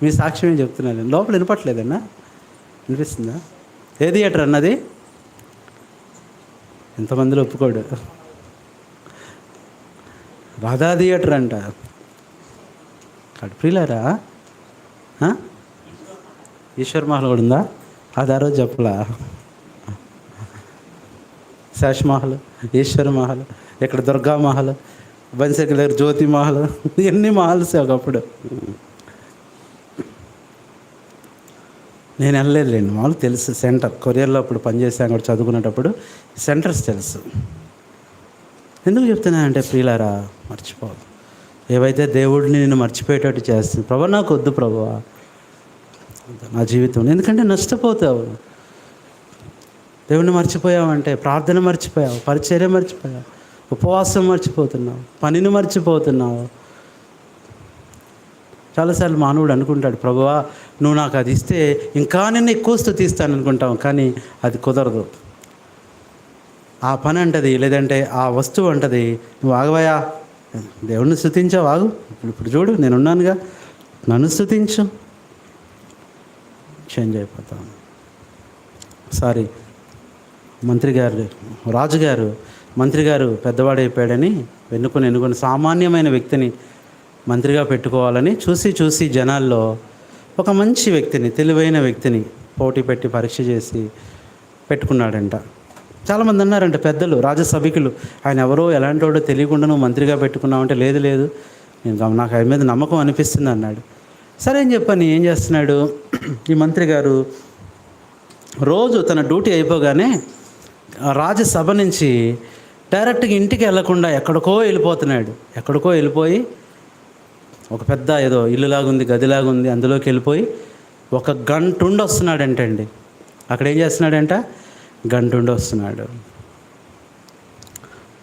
మీ సాక్ష్యం ఏం చెప్తున్నాను. లోపల వినపట్లేదన్నా? వినిపిస్తుందా? ఏ థియేటర్ అన్నది? ఎంతమందిలో ఒప్పుకోడు. రాధా థియేటర్ అంట. కడుపులారా ఈశ్వర్ మహల్ కూడా ఉందా? అది ఆ రోజు చెప్పలా. శేష్ మహల్, ఈశ్వర్ మహల్, ఇక్కడ దుర్గా మహల్, బన్సెక్ దగ్గర జ్యోతి మహల్, ఎన్ని మహల్స్ ఒకప్పుడు. నేను వెళ్ళలేదులేండి. మామూలు తెలుసు సెంటర్. కొరియర్లో అప్పుడు పనిచేసాను కూడా, చదువుకునేటప్పుడు సెంటర్స్ తెలుసు. ఎందుకు చెప్తున్నానంటే ప్రియులారా, మర్చిపోదు. ఏవైతే దేవుడిని నేను మర్చిపోయేటట్టు చేస్తుంది, ప్రభు నాకు వద్దు ప్రభువా నా జీవితం. ఎందుకంటే నష్టపోతావు. దేవుణ్ణి మర్చిపోయావంటే ప్రార్థన మర్చిపోయావు, పరిచర్య మర్చిపోయావు, ఉపవాసం మర్చిపోతున్నావు, పనిని మర్చిపోతున్నావు. చాలాసార్లు మానవుడు అనుకుంటాడు, ప్రభువా నువ్వు నాకు అది ఇస్తే ఇంకా నేను ఎక్కువ స్తుతిస్తాను అనుకుంటావు. కానీ అది కుదరదు. ఆ పని అంటది, లేదంటే ఆ వస్తువు అంటది, నువ్వు ఆగవయా, దేవుణ్ణి స్తుతించావు, ఆగు, ఇప్పుడు చూడు నేనున్నానుగా, నన్ను స్తుతించు, చేంజ్ అయిపోతాను. సారీ, రాజుగారు మంత్రి గారు పెద్దవాడైపోయాడని ఎన్నుకొని సామాన్యమైన వ్యక్తిని మంత్రిగా పెట్టుకోవాలని చూసి జనాల్లో ఒక మంచి వ్యక్తిని, తెలివైన వ్యక్తిని పోటీ పెట్టి పరీక్ష చేసి పెట్టుకున్నాడంట. చాలామంది అన్నారంట పెద్దలు, రాజసభికులు, ఆయన ఎవరో ఎలాంటి వాడో తెలియకుండా నువ్వు మంత్రిగా పెట్టుకున్నావంటే, లేదు నాకు ఆయన మీద నమ్మకం అనిపిస్తుంది అన్నాడు. సరే అని చెప్పని ఏం చేస్తున్నాడు ఈ మంత్రి గారు, రోజు తన డ్యూటీ అయిపోగానే రాజ్యసభ నుంచి డైరెక్ట్గా ఇంటికి వెళ్లకుండా ఎక్కడికో వెళ్ళిపోయి ఒక పెద్ద ఏదో ఇల్లులాగుంది, గదిలాగుంది, అందులోకి వెళ్ళిపోయి ఒక గంట ఉండి వస్తున్నాడంటండి. అక్కడ ఏం చేస్తున్నాడంట? గంట ఉండి వస్తున్నాడు.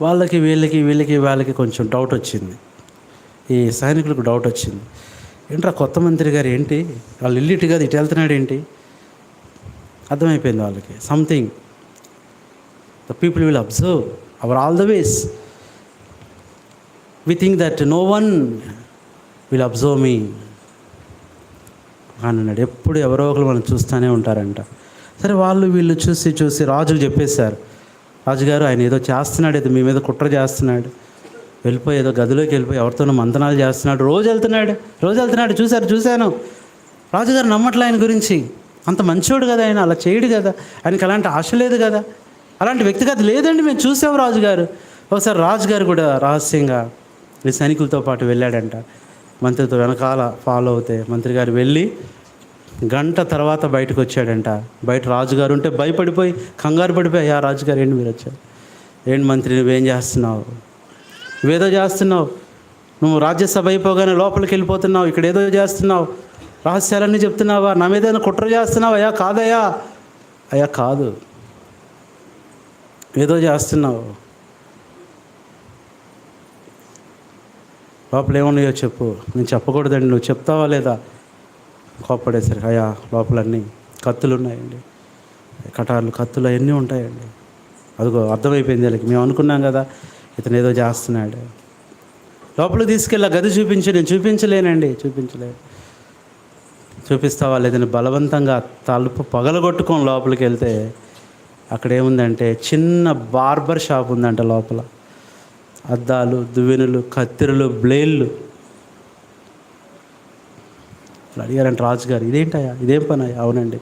వాళ్ళకి కొంచెం డౌట్ వచ్చింది. ఈ సైనికులకు డౌట్ వచ్చింది. ఏంట్రా కొత్త మంత్రి గారు ఏంటి, వాళ్ళు ఇల్లు ఇటు కాదు ఇటు వెళ్తున్నాడు ఏంటి? అర్థమైపోయింది వాళ్ళకి. Something the people will observe our all the ways. We think that no one will observe me అన్నాడు. ఎప్పుడు ఎవరో ఒకరు మనం చూస్తూనే ఉంటారంట. సరే వీళ్ళు చూసి రాజుకు చెప్పేశారు, రాజుగారు ఆయన ఏదో చేస్తున్నాడు, ఏదో మీ మీద కుట్ర చేస్తున్నాడు, వెళ్ళిపోయి ఏదో గదిలోకి వెళ్ళిపోయి ఎవరితోనో మంతనాలు చేస్తున్నాడు, రోజు వెళ్తున్నాడు చూశాను. రాజుగారు నమ్మట్లే ఆయన గురించి. అంత మంచోడు కదా ఆయన, అలా చేయడు కదా, ఆయనకి అలాంటి ఆశ లేదు కదా, అలాంటి వ్యక్తిగత లేదండి, మేము చూసాము రాజుగారు. ఒకసారి రాజుగారు కూడా రహస్యంగా ఈ సైనికులతో పాటు వెళ్ళాడంట. మంత్రితో వెనకాల ఫాలో అవుతే మంత్రి గారు వెళ్ళి గంట తర్వాత బయటకు వచ్చాడంట. బయట రాజుగారు ఉంటే భయపడిపోయి కంగారు పడిపోయి, రాజుగారు ఏంటి మీరు వచ్చారు, ఏంటి మంత్రి నువ్వేం చేస్తున్నావు, నువ్వేదో చేస్తున్నావు, నువ్వు రాజ్యసభ అయిపోగానే లోపలికి వెళ్ళిపోతున్నావు, ఇక్కడ ఏదో చేస్తున్నావు, రహస్యాలన్నీ చెప్తున్నావా, నా మీద ఏదైనా కుట్ర చేస్తున్నావు? అయ్యా కాదు, ఏదో చేస్తున్నావు, లోపల ఏమున్నాయో చెప్పు. నేను చెప్పకూడదండి, నువ్వు చెప్తావా లేదా? కోప్పడేసరికి అయ్యా లోపలన్నీ కత్తులు ఉన్నాయండి, కత్తులు అవన్నీ ఉంటాయండి. అదిగో అర్థమైపోయింది వీళ్ళకి, మేము అనుకున్నాం కదా ఇతను ఏదో చేస్తున్నాడు. లోపలికి తీసుకెళ్ళి గది చూపించి, నేను చూపించలేను. చూపిస్తావా లేదని బలవంతంగా తలుపు పగలగొట్టుకొని లోపలికి వెళ్తే అక్కడ ఏముందంటే చిన్న బార్బర్ షాప్ ఉందంట లోపల. అద్దాలు, దువ్వెనలు, కత్తిరలు, బ్లేడ్లు. అడిగారంట రాజుగారు, ఇదేంటయ్యా, ఇదేం పని అయ్యా? అవునండి,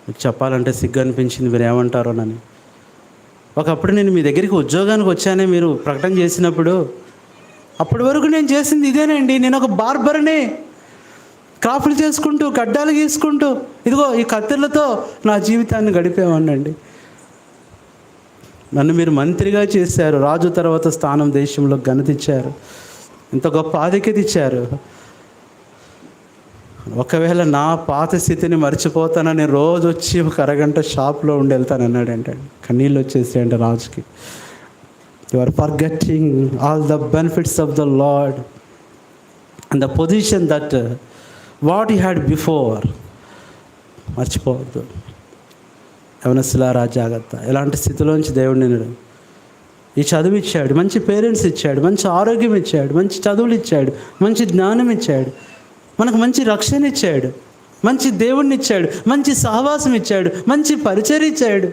మీకు చెప్పాలంటే సిగ్గు అనిపించింది, మీరు ఏమంటారోనని. ఒకప్పుడు నేను మీ దగ్గరికి ఉద్యోగానికి వచ్చానే మీరు ప్రకటన చేసినప్పుడు, అప్పటి వరకు నేను చేసింది ఇదేనండి. నేను ఒక బార్బర్ని, క్రాఫ్ట్లు చేసుకుంటూ, గడ్డాలు గీసుకుంటూ, ఇదిగో ఈ కత్తిర్లతో నా జీవితాన్ని గడిపేవాడినండి. నన్ను మీరు మంత్రిగా చేశారు, రాజు తర్వాత స్థానం, దేశంలో ఘనత ఇచ్చారు, ఇంత గొప్ప ఆధిక్యత ఇచ్చారు. ఒకవేళ నా పాత స్థితిని మర్చిపోతానని నేను రోజు వచ్చి ఒక అరగంట షాప్లో ఉండి వెళ్తానన్నాడు ఏంటండి. కన్నీళ్ళు వచ్చేసి అంటే రాజుకి, you are forgetting all the benefits of the Lord and the position that what you had before. మర్చిపోవద్దు. యవనస్తులారా జాగ్రత్త. ఎలాంటి స్థితిలోంచి దేవుడు నిన్ను ఈ చదువు ఇచ్చాడు, మంచి పేరెంట్స్ ఇచ్చాడు, మంచి ఆరోగ్యం ఇచ్చాడు, మంచి చదువులు ఇచ్చాడు, మంచి జ్ఞానం ఇచ్చాడు, మనకు మంచి రక్షణ ఇచ్చాడు, మంచి దేవుణ్ణి ఇచ్చాడు, మంచి సహవాసం ఇచ్చాడు, మంచి పరిచర్య ఇచ్చాడు.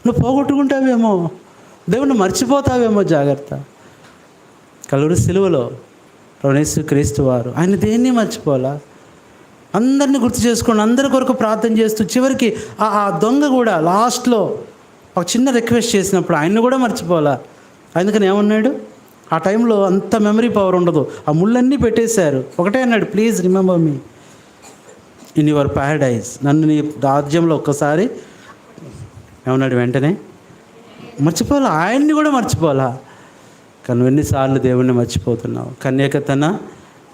నువ్వు పోగొట్టుకుంటావేమో, దేవుణ్ణి మర్చిపోతావేమో, జాగ్రత్త. కలువరి సిలువలో యేసు క్రీస్తు వారు ఆయన దేన్ని మర్చిపోలా. అందరినీ గుర్తు చేసుకోండి, అందరి కొరకు ప్రార్థన చేస్తూ చివరికి ఆ దొంగ కూడా లాస్ట్లో ఒక చిన్న రిక్వెస్ట్ చేసినప్పుడు ఆయన్ని కూడా మర్చిపోలా. అందుకని ఏమన్నాడు, ఆ టైంలో అంత మెమరీ పవర్ ఉండదు, ఆ ముళ్ళన్నీ పెట్టేశారు. ఒకటే అన్నాడు, please remember me in your Paradise. నన్ను నీ రాజ్యంలో ఒక్కసారి ఏమన్నాడు, వెంటనే మర్చిపోలా. ఆయన్ని కూడా మర్చిపోలా. కానీ ఎన్నిసార్లు దేవుణ్ణి మర్చిపోతున్నావు. కన్యక తన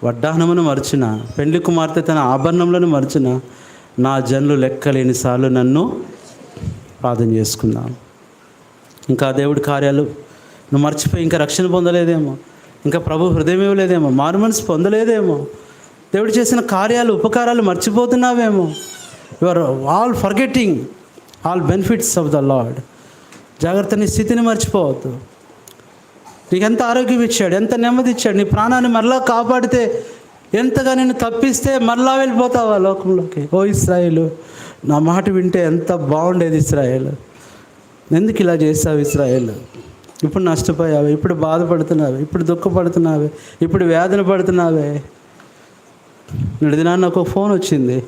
వడ్డానమును మర్చిన, పెండ్లి కుమార్తె తన ఆభరణములను మర్చిన, నా జనులు లెక్కలేనిసార్లు నన్ను ప్రార్థన చేసుకున్నాను. ఇంకా దేవుడి కార్యాలు నువ్వు మర్చిపోయి ఇంకా రక్షణ పొందలేదేమో, ఇంకా ప్రభు హృదయం ఇవ్వలేదేమో, మారు మనసు పొందలేదేమో, దేవుడు చేసిన కార్యాలు, ఉపకారాలు మర్చిపోతున్నావేమో. You are all forgetting all benefits of the Lord. జాగ్రత్త, నీ స్థితిని మర్చిపోవద్దు. నీకు ఎంత ఆరోగ్యం ఇచ్చాడు, ఎంత నెమ్మది ఇచ్చాడు, నీ ప్రాణాన్ని మరలా కాపాడితే, ఎంతగా నిన్ను తప్పిస్తే మరలా వెళ్ళిపోతావా లోకంలోకి. ఓ ఇశ్రాయేలు, నా మాట వింటే ఎంత బాగుండేది ఇశ్రాయేలు. ఎందుకు ఇలా చేస్తావు ఇశ్రాయేలు? ఇప్పుడు నష్టపోయావే, ఇప్పుడు బాధపడుతున్నావే, ఇప్పుడు దుఃఖపడుతున్నావే, ఇప్పుడు వేదన పడుతున్నావే. నేడు దినాన్ని నాకు ఒక ఫోన్ వచ్చింది.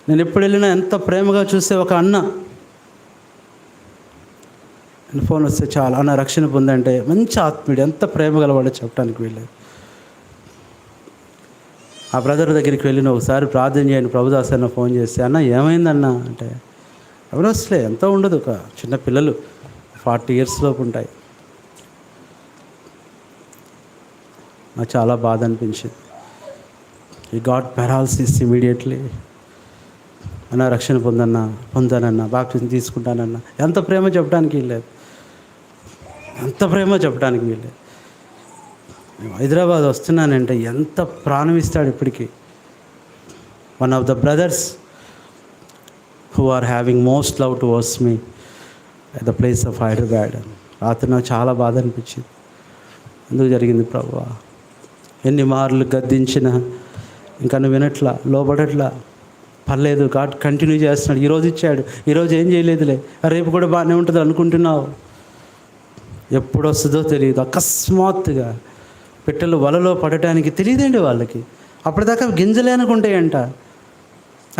నేను ఎప్పుడు వెళ్ళినా ఎంత ప్రేమగా చూస్తే ఒక అన్న ఫోన్ వస్తే చాలా, అన్న రక్షణ పొందంటే మంచి ఆత్మీయుడు, ఎంత ప్రేమ గలవాడో చెప్పడానికి వెళ్ళాడు. ఆ బ్రదర్ దగ్గరికి వెళ్ళిన ఒకసారి ప్రార్థన చేయండి ప్రభుదాస్ అన్న ఫోన్ చేస్తే, అన్న ఏమైందన్న అంటే, ఎవరు వస్తలే, ఎంతో ఉండదు, ఒక చిన్న పిల్లలు 40 years లోపు ఉంటాయి. నాకు చాలా బాధ అనిపించింది. ఈ గాడ్ పెరాలసిస్ ఇమీడియట్లీ. అన్న రక్షణ పొందానన్నా, బాప్టిజం తీసుకుంటానన్నా. ఎంత ప్రేమ చెప్పడానికి వీల్లేదు, ఎంత ప్రేమ చెప్పడానికి వీల్లేదు. హైదరాబాద్ వస్తున్నానంటే ఎంత ప్రాణం ఇస్తాడు ఇప్పటికీ. One of the brothers who are having most love towards me at the place of Hyderabad. రాత్రి నాకు చాలా బాధ అనిపించింది. ఎందుకు జరిగింది ప్రభువా? ఎన్ని మార్లు గద్దించినా ఇంకా నువ్వు వినట్లా, లోపడట్లా. పర్లేదు, గాడ్ కంటిన్యూ చేస్తున్నాడు. ఈరోజు ఇచ్చాడు, ఈరోజు ఏం చేయలేదులే, రేపు కూడా బాగానే ఉంటుంది అనుకుంటున్నావు. ఎప్పుడు వస్తుందో తెలియదు. అకస్మాత్తుగా పిట్టలు వలలో పడటానికి తెలియదండి వాళ్ళకి. అప్పటిదాకా గింజలే అనుకుంటాయంట.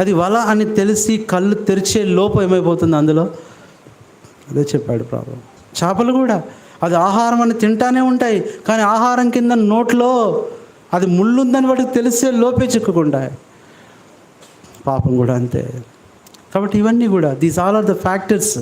అది వల అని తెలిసి కళ్ళు తెరిచే లోపు ఏమైపోతుంది అందులో. అదే చెప్పాడు ప్రభు. చేపలు కూడా అది ఆహారం అని తింటానే ఉంటాయి, కానీ ఆహారం కింద నోట్లో అది ముళ్ళుందని వాటికి తెలిసే లోపే చిక్కుకుంటాయి. పాపం కూడా అంతే. కాబట్టి ఇవన్నీ కూడా these all are the factors